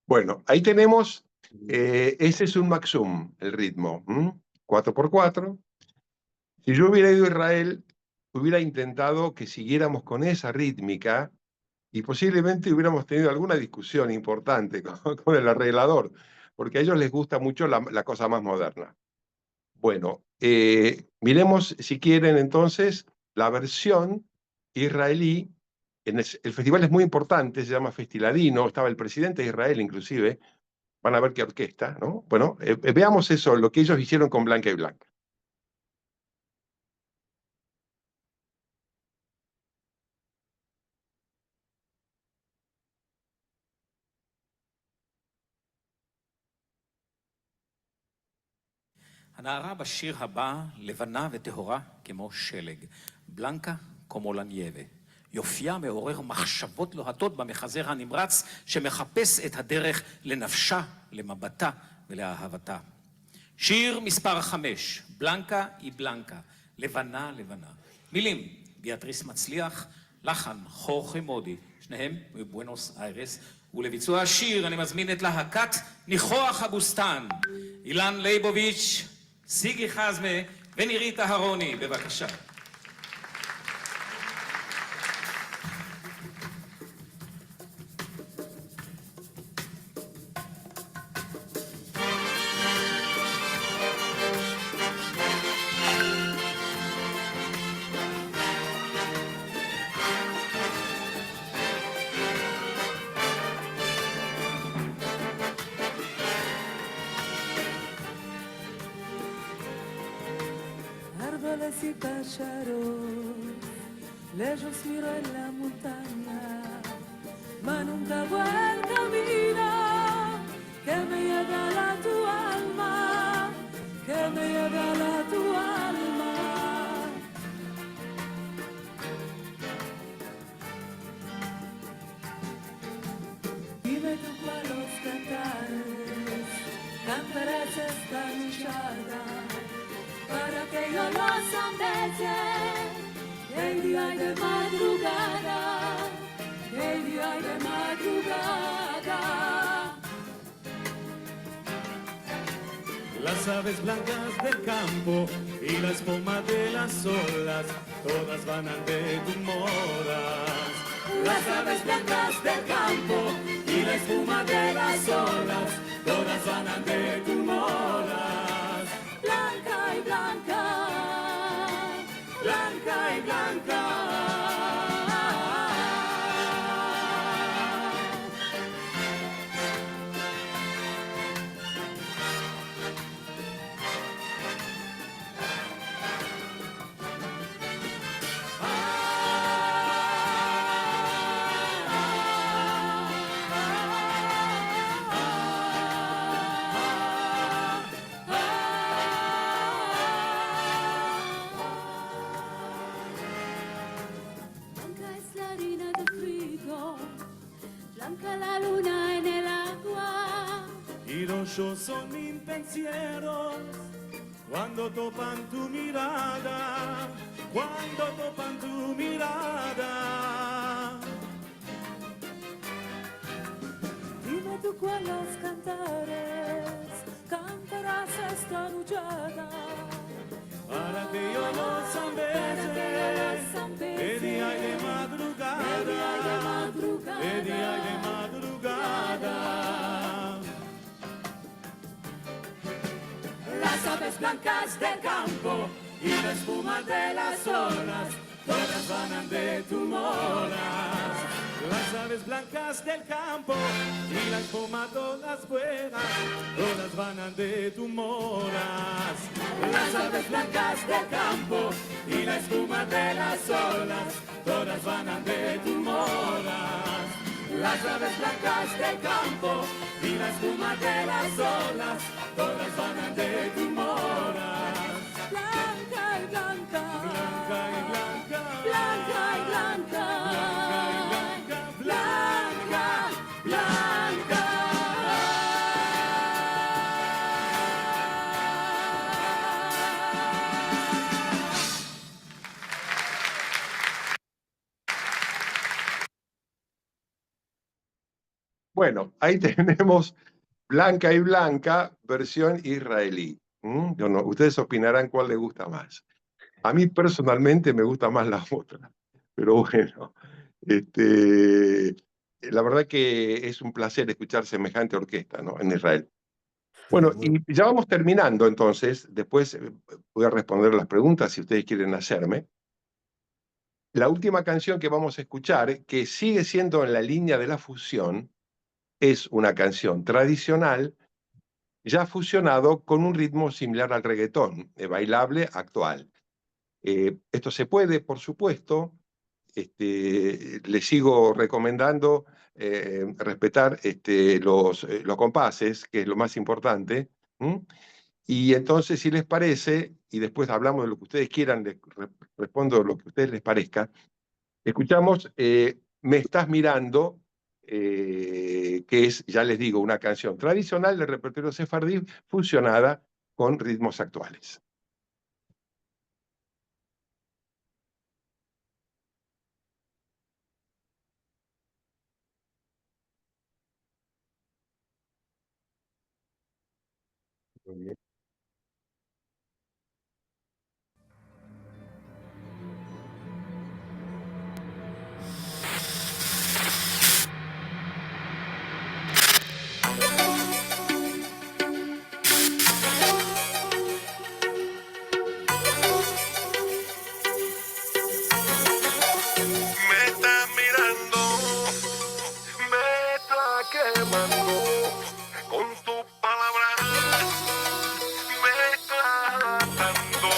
Bueno, ahí tenemos, ese es un Maxum, el ritmo, 4x4. Si yo hubiera ido a Israel, hubiera intentado que siguiéramos con esa rítmica y posiblemente hubiéramos tenido alguna discusión importante con el arreglador, porque a ellos les gusta mucho la cosa más moderna. Bueno, miremos si quieren entonces la versión israelí. El festival es muy importante, se llama Festiladino, estaba el presidente de Israel inclusive, van a ver qué orquesta, ¿no? Bueno, veamos eso, lo que ellos hicieron con Blanca y Blanca. הנערה בשיר הבא לבנה וטהורה כמו שלג, בלנקה כמו לנייבה. יופייה מעורר מחשבות לוהטות במחזר הנמרץ שמחפש את הדרך לנפשה, למבטה ולאהבתה. שיר מספר 5, בלנקה היא בלנקה, לבנה לבנה. מילים, ביאטריס מצליח, לחן חורכה מודי, שניהם מבואנוס איירס, ולביצוע השיר אני מזמין את להקת ניחוח הבוסתן, אילן ליבוביץ', סיגי חזמה ונירית אהרוני, בבקשה. árboles y pájaros, lejos miro en la montaña, mas nunca voy el camino que me lleva a tu alma, que me lleva a tu alma. Dime tú cuáles cantares, cantarás esta luchada, para que yo los ambece, de día y de madrugada, de día y de madrugada. Las aves blancas del campo y la espuma de las olas, todas van de tu moras. Las aves blancas del campo y la espuma de las olas, todas van de tu moras. Blanca y blanca, blanca y blanca. Blanca la luna en el agua. Y los ojos son penseros cuando topan tu mirada, cuando topan tu mirada. Dime tú cuáles cantares, cantarás esta luchada, para que yo los ambece, de día y de madrugada, de día y de madrugada. de día y de madrugada. blancas del campo y la espuma de las olas, todas van de tu moras. Las aves blancas del campo y la espuma todas buenas, todas van de tu moras. Las aves blancas del campo y la espuma de las olas, todas van de tu moras. Las aves blancas del campo y la espuma de las olas, todas van de tu moras. Blanca y blanca, Blanca y blanca, blanca y blanca, blanca, blanca, Bueno, ahí tenemos Blanca y Blanca, versión israelí. Yo no, ustedes opinarán cuál les gusta más. A mí personalmente me gusta más la otra, pero bueno, la verdad que es un placer escuchar semejante orquesta, ¿no? En Israel. Bueno, y ya vamos terminando, entonces, después voy a responder las preguntas si ustedes quieren hacerme. La última canción que vamos a escuchar, que sigue siendo en la línea de la fusión, es una canción tradicional, ya fusionado con un ritmo similar al reggaetón, bailable actual. Esto se puede, por supuesto. Le sigo recomendando respetar los compases, que es lo más importante. Y entonces, si les parece, y después hablamos de lo que ustedes quieran, respondo lo que a ustedes les parezca, escuchamos Me estás mirando, que es, ya les digo, una canción tradicional del repertorio sefardí fusionada con ritmos actuales. Muy bien. Me está mirando, me está quemando con tus palabras, me está atando.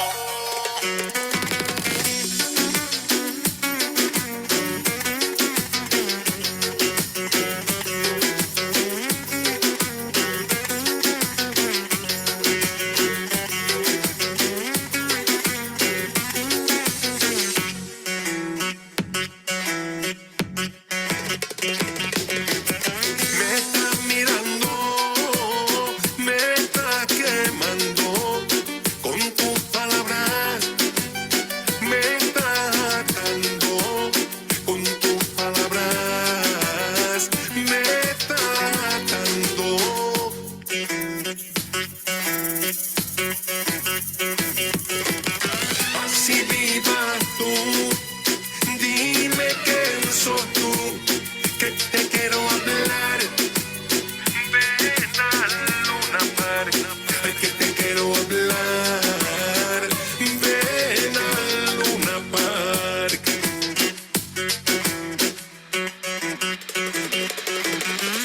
Me está mirando, me está quemando con tus palabras, me está atando con tus palabras, me está atando. Así vivas tú, dime quién sos tú, que te quiero hablar. Ven a Luna Park, ay, que te quiero hablar. Ven a Luna Park.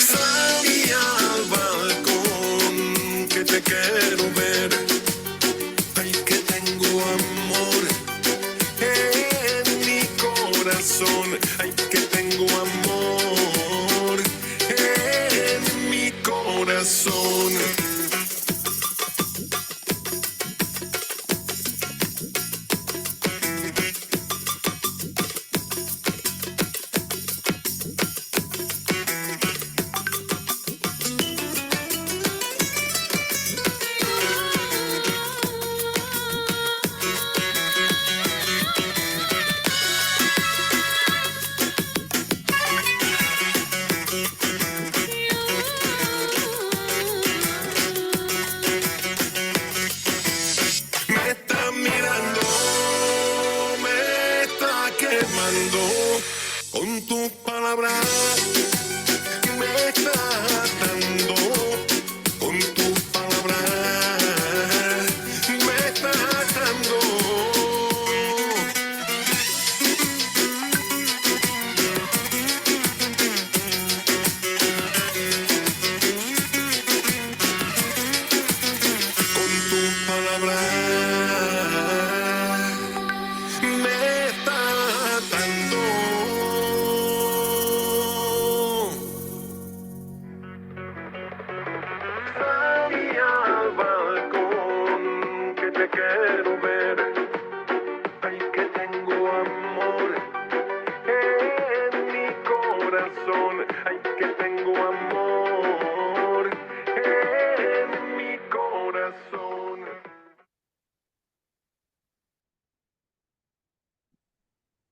Salí al balcón, que te quiero ver. Ay, que tengo amor en mi corazón. Ay, que tengo amor en mi corazón. Me está mirando, me está quemando con tus palabras, me está atando con tus palabras,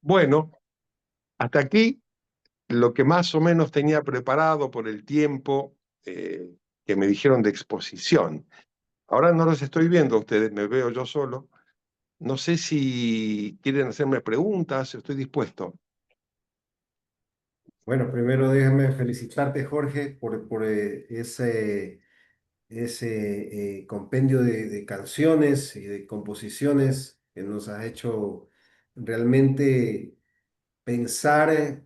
Bueno, hasta aquí lo que más o menos tenía preparado por el tiempo que me dijeron de exposición. Ahora no los estoy viendo a ustedes, me veo yo solo. No sé si quieren hacerme preguntas, estoy dispuesto. Bueno, primero déjame felicitarte, Jorge, por ese compendio de canciones y de composiciones que nos has hecho realmente pensar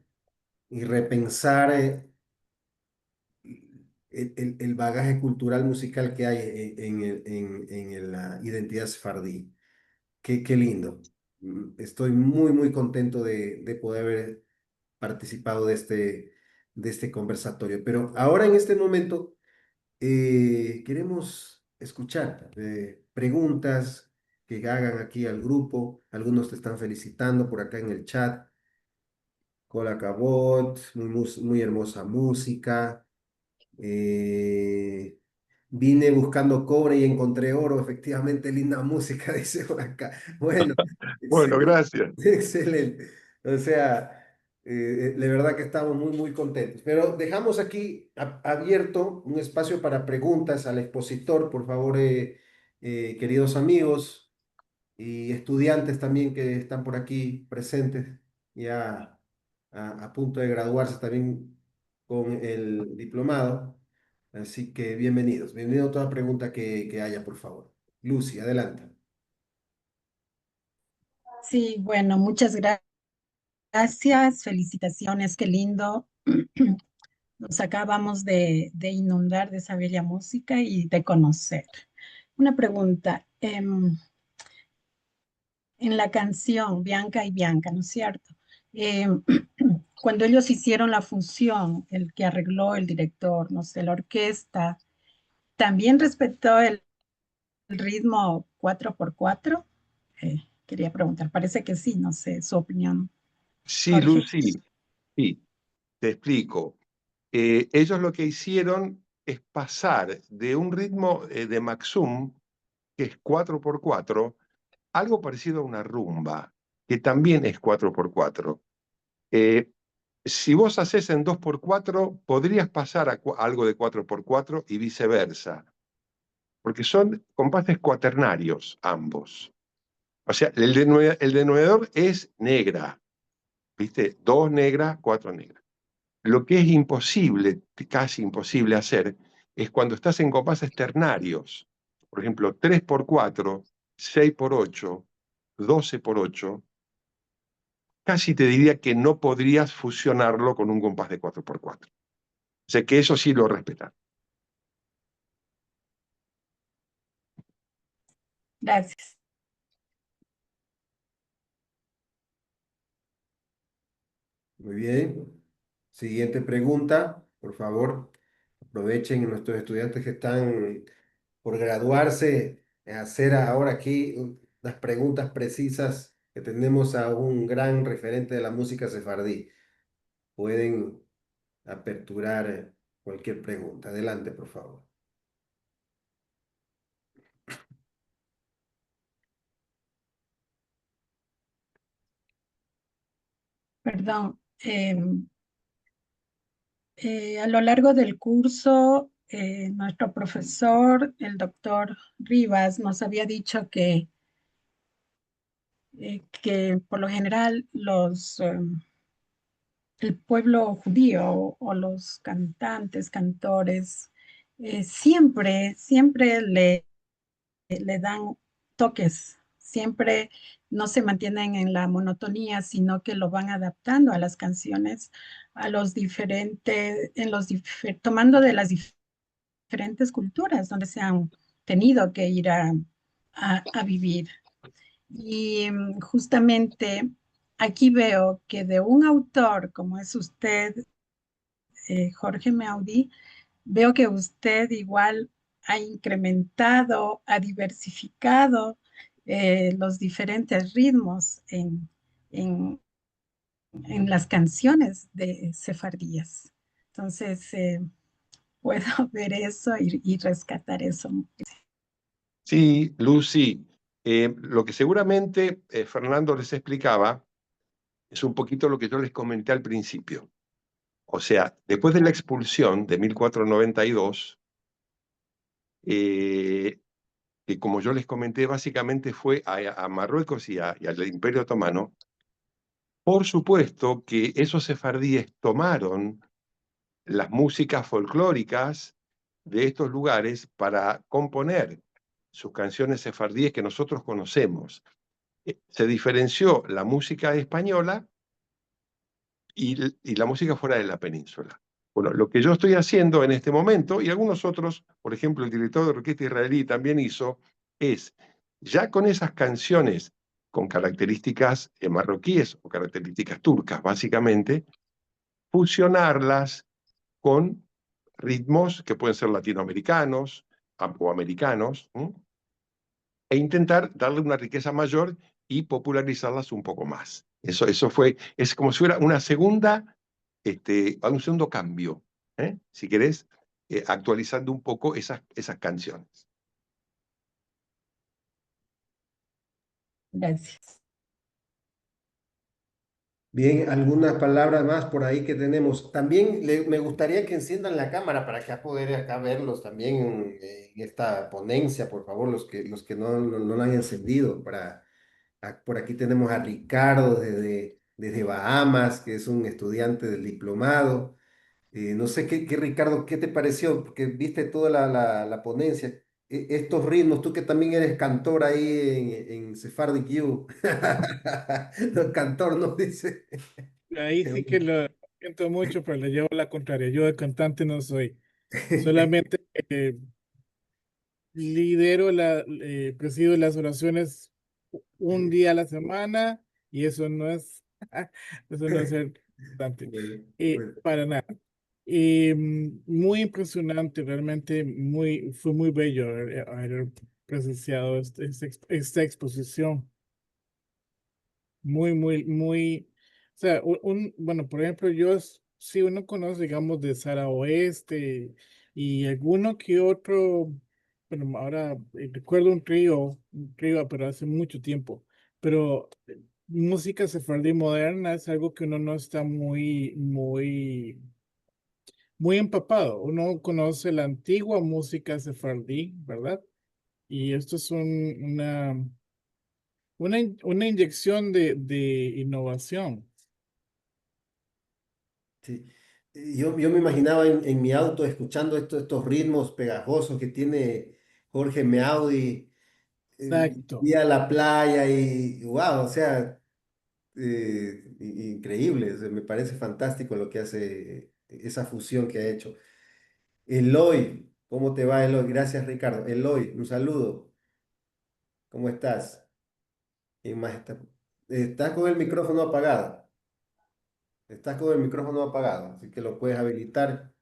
y repensar el bagaje cultural musical que hay en la identidad sefardí. Qué lindo. Estoy muy contento de poder haber participado de este conversatorio. Pero ahora en este momento queremos escuchar preguntas que hagan aquí al grupo. Algunos te están felicitando por acá en el chat. Cola Cabot, muy hermosa música. Eh, Vine buscando cobre y encontré oro. Efectivamente, linda música, dice por acá. Bueno, Bueno, excelente. gracias. Excelente. O sea, de verdad que estamos muy contentos. Pero dejamos aquí abierto un espacio para preguntas al expositor, por favor, queridos amigos y estudiantes también que están por aquí presentes, ya a punto de graduarse también con el diplomado. Así que bienvenidos. Bienvenido a toda pregunta que haya, por favor. Lucy, adelante. Sí, bueno, muchas gracias, felicitaciones, qué lindo. Nos acabamos de inundar de esa bella música y de conocer. Una pregunta, en la canción Bianca y Bianca, ¿no es cierto? Cuando ellos hicieron la función, el que arregló el director, no sé, la orquesta, ¿también respetó el ritmo 4x4? Quería preguntar, parece que sí, no sé, su opinión, Sí, Jorge. Lucy, sí, te explico. Ellos lo que hicieron es pasar de un ritmo de Maxum, que es 4x4, algo parecido a una rumba, que también es 4x4. Si vos haces en 2x4, podrías pasar a algo de 4x4 y viceversa, porque son compases cuaternarios ambos. O sea, el denuedor es negra, ¿viste? 2 negras, 4 negras. Lo que es imposible, casi imposible hacer, es cuando estás en compases ternarios. Por ejemplo, 3x4, 6x8, 12x8. Casi te diría que no podrías fusionarlo con un compás de 4x4. O sea que eso sí lo respetan. Gracias. Muy bien. Siguiente pregunta, por favor. Aprovechen nuestros estudiantes que están por graduarse, hacer ahora aquí las preguntas precisas que tenemos a un gran referente de la música sefardí. Pueden aperturar cualquier pregunta. Adelante, por favor. Perdón, a lo largo del curso, nuestro profesor, el doctor Rivas, nos había dicho que por lo general el pueblo judío o los cantantes, cantores, siempre le dan toques, siempre no se mantienen en la monotonía, sino que lo van adaptando a las canciones, a los diferentes, tomando de las diferentes culturas donde se han tenido que ir a vivir. Y justamente aquí veo que de un autor como es usted, Jorge Meaudí, veo que usted igual ha incrementado, ha diversificado los diferentes ritmos en las canciones de sefardíes. Entonces, puedo ver eso y rescatar eso. Sí, Lucy, lo que seguramente Fernando les explicaba es un poquito lo que yo les comenté al principio. O sea, después de la expulsión de 1492, que como yo les comenté, básicamente fue a Marruecos y al Imperio Otomano, por supuesto que esos sefardíes tomaron las músicas folclóricas de estos lugares para componer sus canciones sefardíes que nosotros conocemos. Se diferenció la música española y la música fuera de la península. Bueno, lo que yo estoy haciendo en este momento, y algunos otros, por ejemplo, el director de orquesta israelí también hizo, es, ya con esas canciones con características marroquíes o características turcas, básicamente, fusionarlas con ritmos que pueden ser latinoamericanos o americanos, e intentar darle una riqueza mayor y popularizarlas un poco más. Eso fue, es como si fuera una segunda, un segundo cambio, si querés, actualizando un poco esas canciones. Gracias. Bien, algunas palabras más por ahí que tenemos. También me gustaría que enciendan la cámara para que poder acá verlos también en esta ponencia, por favor, los que no la han encendido. Por aquí tenemos a Ricardo desde Bahamas, que es un estudiante del diplomado. No sé Ricardo, ¿qué te pareció? Porque viste toda la ponencia. Estos ritmos, tú que también eres cantor ahí en Sephardic You. No, cantor, no dice. Ahí sí que lo siento mucho, pero le llevo la contraria. Yo de cantante no soy. Solamente presido las oraciones un día a la semana y eso no es, eso no es ser cantante. Bueno, bueno. Para nada. Muy impresionante, realmente fue muy bello haber presenciado esta exposición. Muy, o sea, bueno, por ejemplo, si uno conoce, digamos, de Sara Oeste y alguno que otro, bueno, ahora recuerdo un trío, pero hace mucho tiempo, pero música sefardí moderna es algo que uno no está muy empapado. Uno conoce la antigua música sefardí, ¿verdad? Y esto es una inyección de innovación. Sí. Yo me imaginaba en mi auto escuchando estos ritmos pegajosos que tiene Jorge Meaudi, Exacto. y a la playa y wow, o sea, increíble, o sea, me parece fantástico lo que hace esa fusión que ha hecho. Eloy, ¿cómo te va, Eloy? Gracias, Ricardo. Eloy, un saludo. ¿Cómo estás? ¿Quién más está? Estás con el micrófono apagado. Estás con el micrófono apagado, así que lo puedes habilitar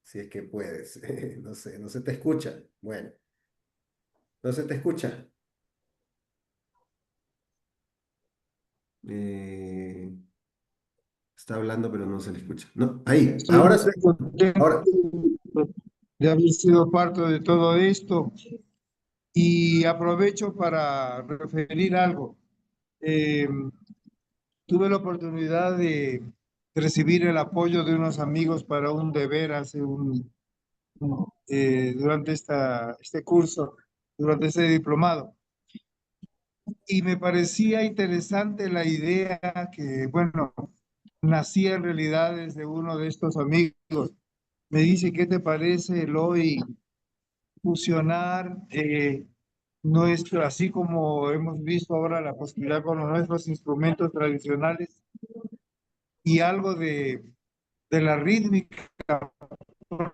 si es que puedes. No sé, no se te escucha. Bueno, no se te escucha. Eh, Está hablando, pero no se le escucha. No, ahí, Estoy ahora muy sí. contento Ahora. de haber sido parte de todo esto y aprovecho para referir algo. Eh, Tuve la oportunidad de recibir el apoyo de unos amigos para un deber durante este curso, durante este diplomado. Y me parecía interesante la idea que, bueno, nacía en realidad desde uno de estos amigos. Me dice, ¿qué te parece, Eloy, fusionar así como hemos visto ahora la posibilidad con nuestros instrumentos tradicionales y algo de la rítmica pues,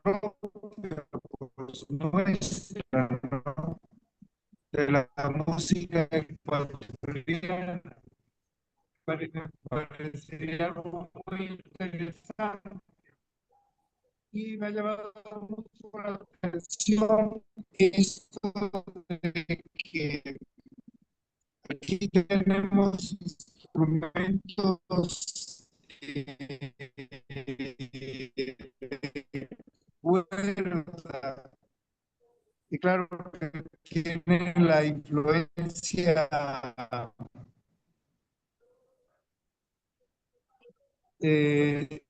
nuestra, ¿no? De la música ecuatoriana? Me parecería algo muy interesante y me ha llamado mucho la atención esto de que aquí tenemos instrumentos buenos, y claro que tienen la influencia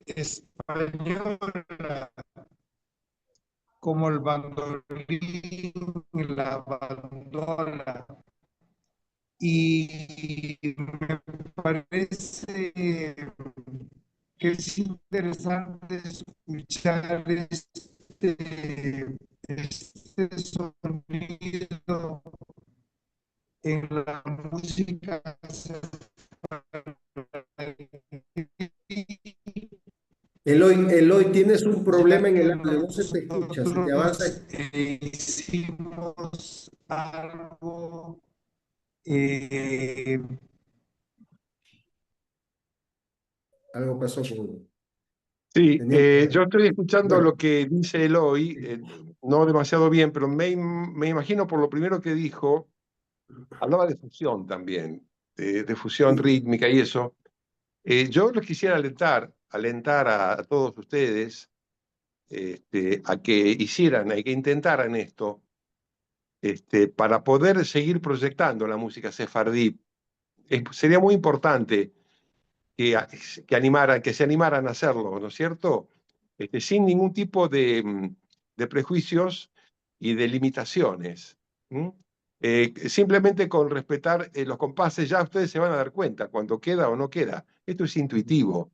española, como el bandolín, la bandola. Y me parece que es interesante escuchar este sonido en la música Eloy, tienes un ya problema en el que audio, no se te escucha, se te avanza. nosotros hicimos algo eh, Algo pasó con... Sí, Teníamos... yo estoy escuchando Bueno, lo que dice Eloy, no demasiado bien, pero me imagino por lo primero que dijo, hablaba de fusión también, de fusión sí. rítmica y eso. Yo les quisiera alentar a todos ustedes a que hicieran, a que intentaran esto, para poder seguir proyectando la música sefardí. Sería muy importante que se animaran a hacerlo, ¿no es cierto? Sin ningún tipo de prejuicios y de limitaciones. Simplemente con respetar los compases, ya ustedes se van a dar cuenta cuando queda o no queda. Esto es intuitivo.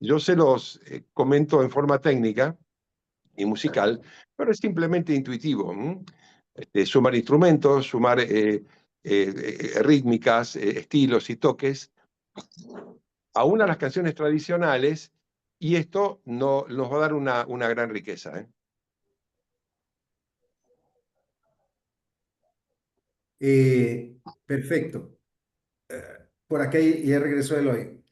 Yo se los comento en forma técnica y musical, pero es simplemente intuitivo. Sumar instrumentos, sumar rítmicas, estilos y toques, aún a las canciones tradicionales, y esto nos va a dar una gran riqueza. Perfecto. Por acá ya regresó Eloy.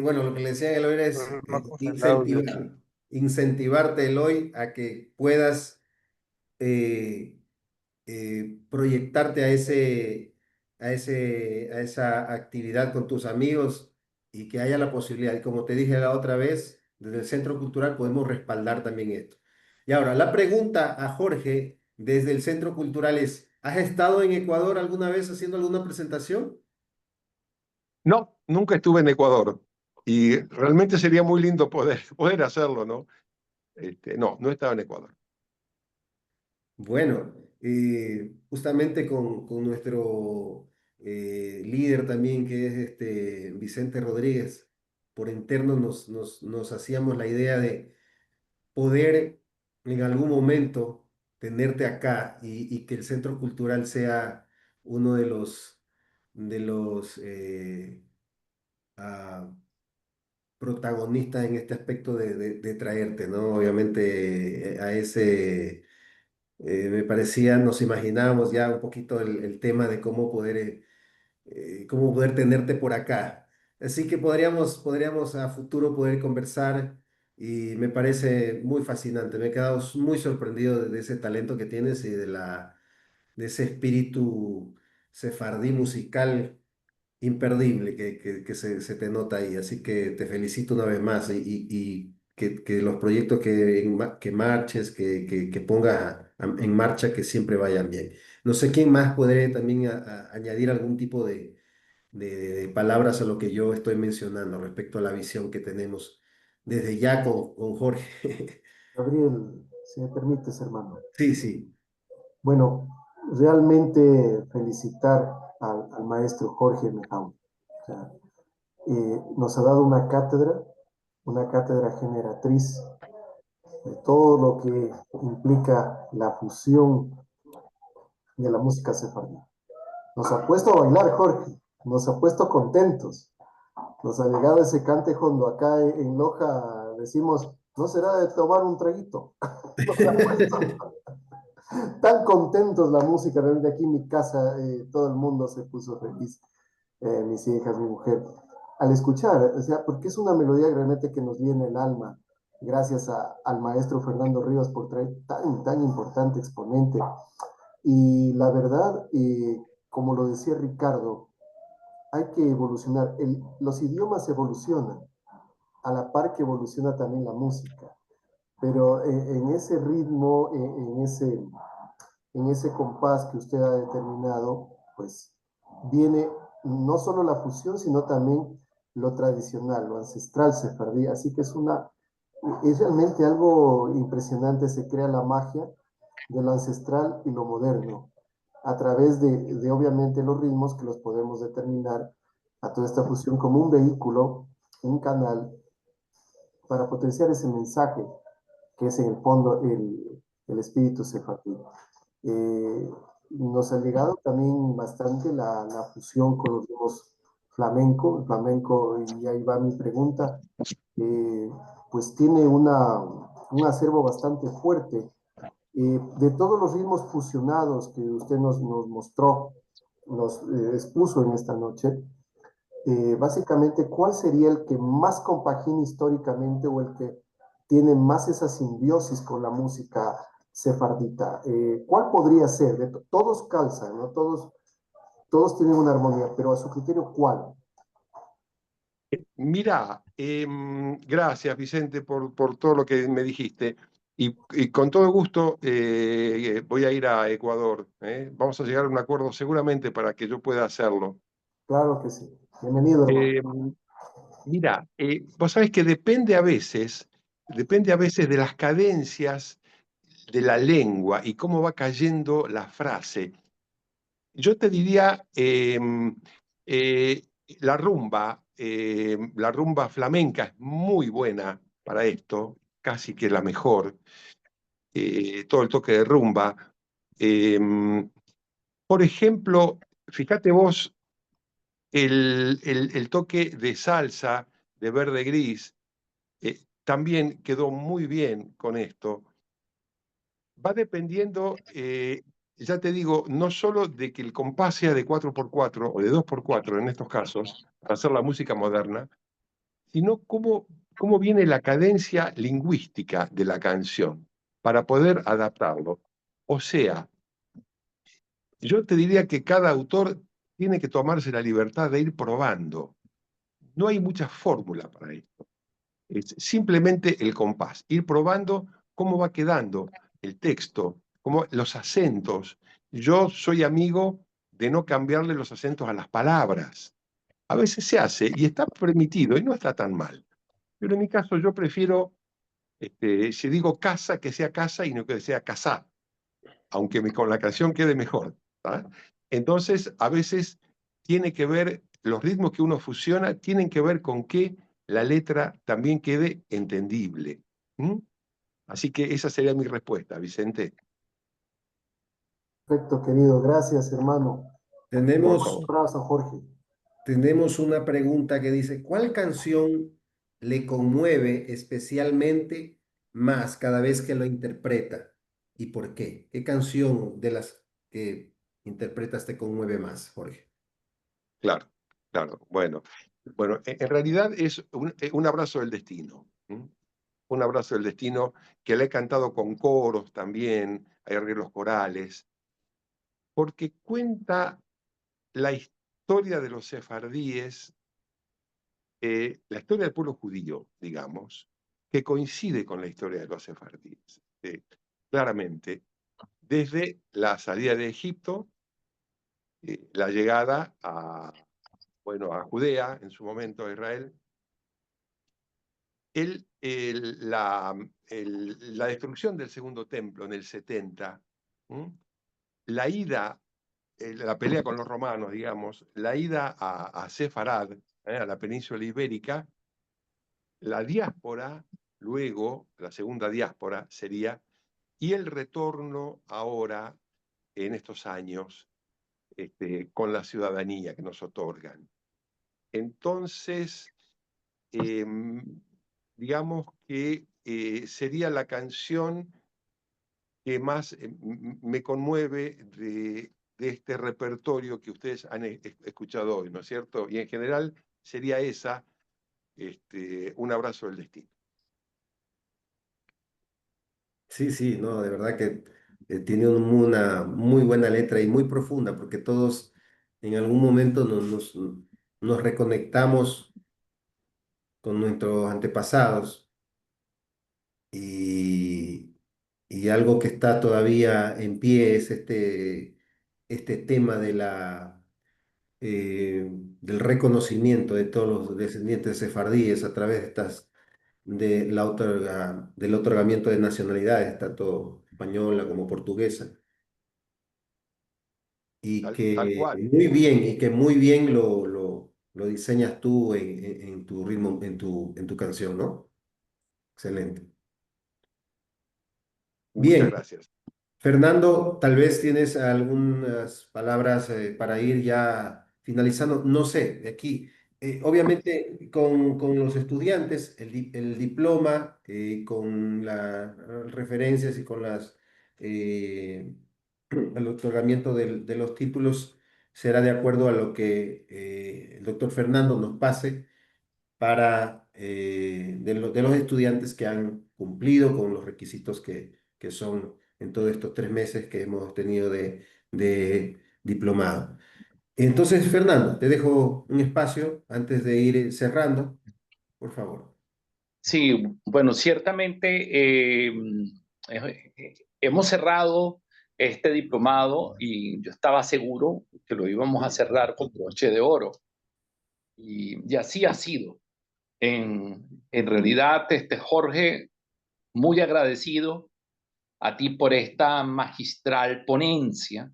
Bueno, lo que le decía a Eloy es problema con el audio aquí. incentivarte, Eloy, a que puedas eh, proyectarte a esa actividad con tus amigos y que haya la posibilidad. Y como te dije la otra vez, desde el Centro Cultural podemos respaldar también esto. Y ahora, la pregunta a Jorge desde el Centro Cultural es, ¿has estado en Ecuador alguna vez haciendo alguna presentación? No, nunca estuve en Ecuador, y realmente sería muy lindo poder hacerlo, ¿no? No he estado en Ecuador. Bueno, justamente con nuestro líder también, que es Vicente Rodríguez, por interno nos hacíamos la idea de poder en algún momento tenerte acá y que el Centro Cultural sea uno de los ah, protagonistas en este aspecto de traerte, ¿no? Obviamente a ese me parecía, nos imaginábamos ya un poquito el tema de cómo poder tenerte por acá. Así que podríamos a futuro poder conversar y me parece muy fascinante. Me he quedado muy sorprendido de ese talento que tienes y de ese espíritu sefardí musical imperdible que se te nota ahí. Así que te felicito una vez más y que los proyectos que marches, que pongas en marcha, que siempre vayan bien. No sé quién más podría también añadir algún tipo de palabras a lo que yo estoy mencionando respecto a la visión que tenemos desde ya con Jorge. Gabriel, si me permites, hermano. Sí, sí. Bueno, realmente felicitar al maestro Jorge Mejau. O sea, nos ha dado una cátedra generatriz de todo lo que implica la fusión de la música sefardí. Nos ha puesto a bailar, Jorge, nos ha puesto contentos. Nos ha llegado ese cante cuando acá en Loja decimos, no será de tomar un traguito. Tan contentos la música, realmente aquí en mi casa todo el mundo se puso feliz, mis hijas, mi mujer, al escuchar, o sea, porque es una melodía realmente que nos llena el alma, gracias al maestro Fernando Rivas por traer tan importante exponente. Y la verdad, como lo decía Ricardo, hay que evolucionar. Los idiomas evolucionan, a la par que evoluciona también la música. Pero en ese ritmo, en ese compás que usted ha determinado, pues viene no solo la fusión, sino también lo tradicional, lo ancestral sefardí. Así que es realmente algo impresionante, se crea la magia de lo ancestral y lo moderno a través de obviamente los ritmos que los podemos determinar a toda esta fusión como un vehículo, un canal para potenciar ese mensaje que es en el fondo el espíritu sefardí. Eh, Nos ha llegado también bastante la fusión con los ritmos flamenco, y ahí va mi pregunta, pues tiene un acervo bastante fuerte. De todos los ritmos fusionados que usted nos mostró, nos expuso en esta noche, básicamente, ¿cuál sería el que más compagina históricamente o el que tiene más esa simbiosis con la música sefardita? ¿Cuál podría ser? Todos calzan, ¿no? Todos tienen una armonía, pero a su criterio, ¿cuál? Mira, gracias Vicente por todo lo que me dijiste. Y con todo gusto voy a ir a Ecuador. Vamos a llegar a un acuerdo seguramente para que yo pueda hacerlo. Claro que sí. Bienvenido, hermano. Mira, vos sabés que depende a veces de las cadencias de la lengua y cómo va cayendo la frase. Yo te diría eh, la rumba flamenca es muy buena para esto, casi que la mejor, todo el toque de rumba. Por ejemplo, fíjate vos el toque de salsa de verde gris, también quedó muy bien con esto. Va dependiendo, ya te digo, no solo de que el compás sea de 4x4 o de 2x4 en estos casos, para hacer la música moderna, sino cómo viene la cadencia lingüística de la canción para poder adaptarlo. O sea, yo te diría que cada autor tiene que tomarse la libertad de ir probando. No hay mucha fórmula para esto. Es simplemente el compás, ir probando cómo va quedando el texto, cómo los acentos. Yo soy amigo de no cambiarle los acentos a las palabras. A veces se hace y está permitido y no está tan mal. Pero en mi caso yo prefiero, si digo casa, que sea casa y no que sea casá, aunque con la canción quede mejor. ¿Tá? Entonces, a veces tiene que ver, los ritmos que uno fusiona tienen que ver con que la letra también quede entendible. ¿Mm? Así que esa sería mi respuesta, Vicente. Perfecto, querido. Gracias, hermano. Tenemos, Un abrazo, Jorge. tenemos una pregunta que dice, ¿cuál canción le conmueve especialmente más cada vez que lo interpreta? ¿Y por qué? ¿Qué canción de las que interpretas te conmueve más, Jorge? Claro, claro. Bueno, en realidad es un abrazo del destino. ¿Mm? Un abrazo del destino que le he cantado con coros también, hay arreglos corales, porque cuenta la historia de los sefardíes, la historia del pueblo judío, digamos, que coincide con la historia de los sefardíes. Claramente, desde la salida de Egipto, la llegada a Judea, en su momento a Israel, la destrucción del segundo templo en el 70, la ida, la pelea con los romanos, digamos, la ida a Sefarad, a la península ibérica, la diáspora, luego, la segunda diáspora sería, y el retorno ahora, en estos años, con la ciudadanía que nos otorgan. Entonces, digamos que sería la canción que más me conmueve de este repertorio que ustedes han escuchado hoy, ¿no es cierto? Y en general sería esa, Un abrazo del destino. Sí, sí, no, de verdad que tiene una muy buena letra y muy profunda, porque todos en algún momento nos reconectamos con nuestros antepasados y, y algo que está todavía en pie es este tema del reconocimiento de todos los descendientes sefardíes a través de del otorgamiento de nacionalidades, tanto española como portuguesa. Y Tal que cual. muy bien lo diseñas tú en tu ritmo, en tu canción, ¿no? Excelente. Muchas Bien, gracias. Fernando, tal vez tienes algunas palabras para ir ya finalizando. No sé, de aquí, obviamente con los estudiantes, el diploma, con las referencias y con el otorgamiento de los títulos será de acuerdo a lo que el doctor Fernando nos pase para de los estudiantes que han cumplido con los requisitos que son en todos estos 3 meses que hemos tenido de diplomado. Entonces, Fernando, te dejo un espacio antes de ir cerrando, por favor. Sí, bueno, ciertamente hemos cerrado este diplomado y yo estaba seguro que lo íbamos a cerrar con broche de oro. Y así ha sido. En realidad, Jorge, muy agradecido a ti por esta magistral ponencia,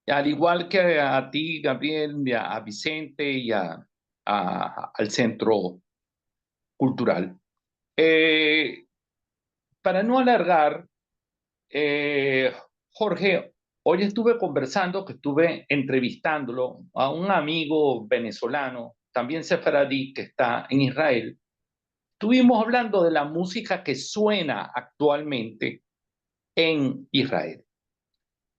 al igual que a ti, Gabriel, y a Vicente y al Centro Cultural. Para no alargar, Jorge, hoy estuve conversando, que estuve entrevistándolo a un amigo venezolano, también sefaradí, que está en Israel. Estuvimos hablando de la música que suena actualmente en Israel.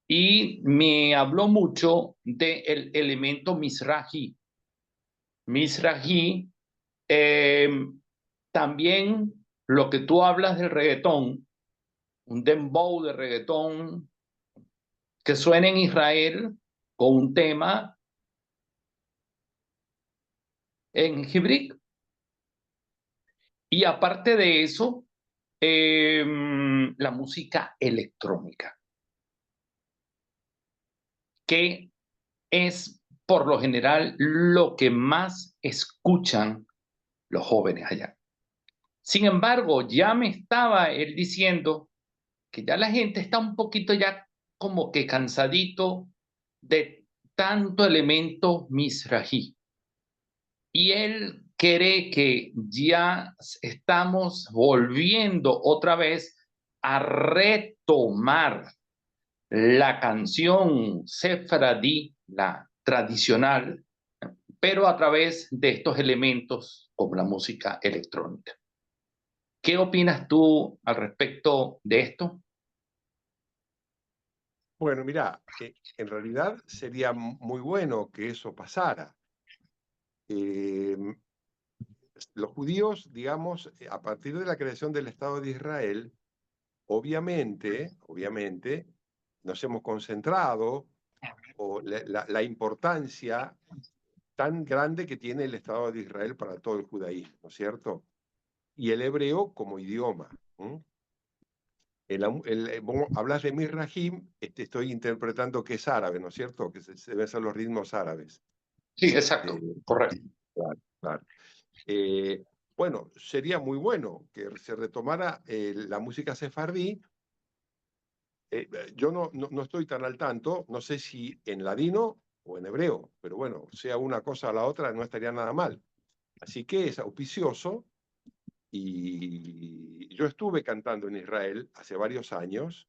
Y me habló mucho del elemento Mizrahi. Mizrahi, eh, también lo que tú hablas del reggaetón, un dembow de reggaetón que suena en Israel con un tema en Hibrik. Y aparte de eso, la música electrónica, que es por lo general lo que más escuchan los jóvenes allá. Sin embargo, ya me estaba él diciendo que ya la gente está un poquito ya como que cansadito de tanto elemento misrají. Y él cree que ya estamos volviendo otra vez a retomar la canción sefardí, la tradicional, pero a través de estos elementos como la música electrónica. ¿Qué opinas tú al respecto de esto? Bueno, mira, en realidad sería muy bueno que eso pasara. Los judíos, digamos, a partir de la creación del Estado de Israel, obviamente, nos hemos concentrado o la importancia tan grande que tiene el Estado de Israel para todo el judaísmo, ¿no es cierto? Y el hebreo como idioma. Hablas de Mirrahim, estoy interpretando que es árabe, ¿no es cierto? Que se deben ser los ritmos árabes. Sí, exacto, correcto. Claro, claro. Bueno, sería muy bueno que se retomara la música sefardí. Yo no estoy tan al tanto, no sé si en ladino o en hebreo, pero bueno, sea una cosa o la otra, no estaría nada mal. Así que es auspicioso y yo estuve cantando en Israel hace varios años,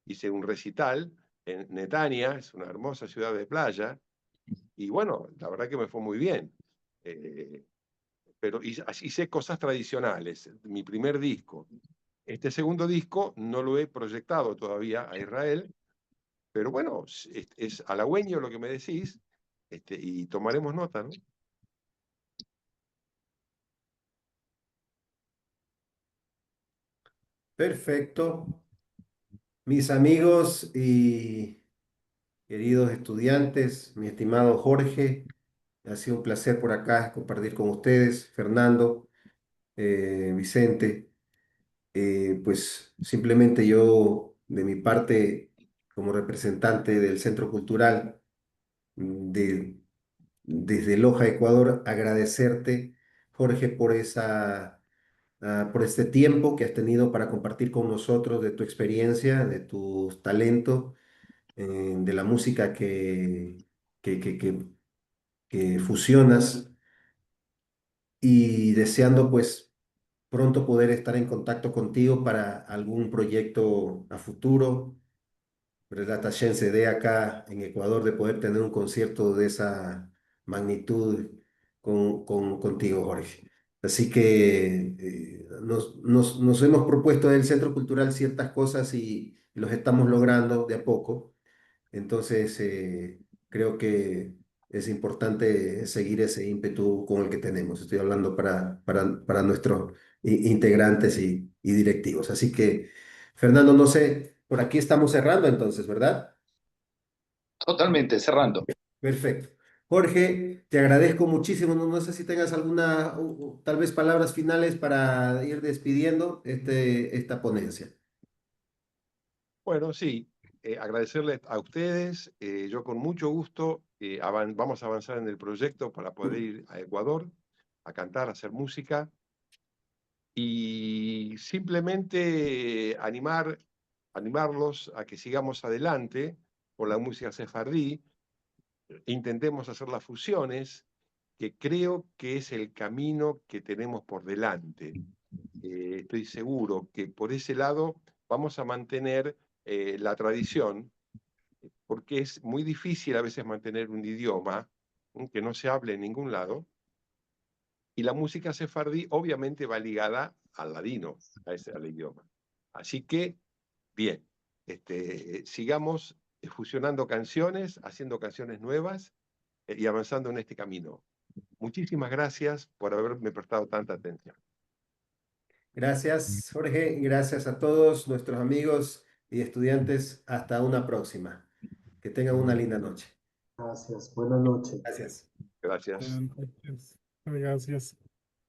hice un recital en Netanya, es una hermosa ciudad de playa, y bueno, la verdad que me fue muy bien. Pero hice cosas tradicionales, mi primer disco. Este segundo disco no lo he proyectado todavía a Israel, pero bueno, es halagüeño lo que me decís, y tomaremos nota, ¿no? Perfecto. Mis amigos y queridos estudiantes, mi estimado Jorge, ha sido un placer por acá compartir con ustedes, Fernando, Vicente. Pues simplemente yo, de mi parte, como representante del Centro Cultural, de desde Loja, Ecuador, agradecerte, Jorge, por este tiempo que has tenido para compartir con nosotros de tu experiencia, de tu talento, de la música que, que, que, que fusionas y deseando pues pronto poder estar en contacto contigo para algún proyecto a futuro. ¿Verdad? Tashen se dé acá en Ecuador de poder tener un concierto de esa magnitud contigo, Jorge. Así que nos hemos propuesto en el Centro Cultural ciertas cosas y los estamos logrando de a poco. Entonces, creo que es importante seguir ese ímpetu con el que tenemos. Estoy hablando para nuestros integrantes y directivos. Así que, Fernando, no sé, por aquí estamos cerrando entonces, ¿verdad? Totalmente, cerrando. Perfecto. Jorge, te agradezco muchísimo. No sé si tengas alguna, tal vez palabras finales para ir despidiendo esta ponencia. Bueno, sí, agradecerles a ustedes. Yo con mucho gusto vamos a avanzar en el proyecto para poder ir a Ecuador a cantar, a hacer música y simplemente animarlos a que sigamos adelante con la música sefardí, intentemos hacer las fusiones, que creo que es el camino que tenemos por delante. Estoy seguro que por ese lado vamos a mantener la tradición, porque es muy difícil a veces mantener un idioma que no se hable en ningún lado, y la música sefardí obviamente va ligada al ladino, al idioma. Así que, bien, sigamos fusionando canciones, haciendo canciones nuevas y avanzando en este camino. Muchísimas gracias por haberme prestado tanta atención. Gracias, Jorge. Gracias a todos nuestros amigos y estudiantes. Hasta una próxima. Que tengan una linda noche. Gracias, buenas noches. Gracias. Gracias. Gracias.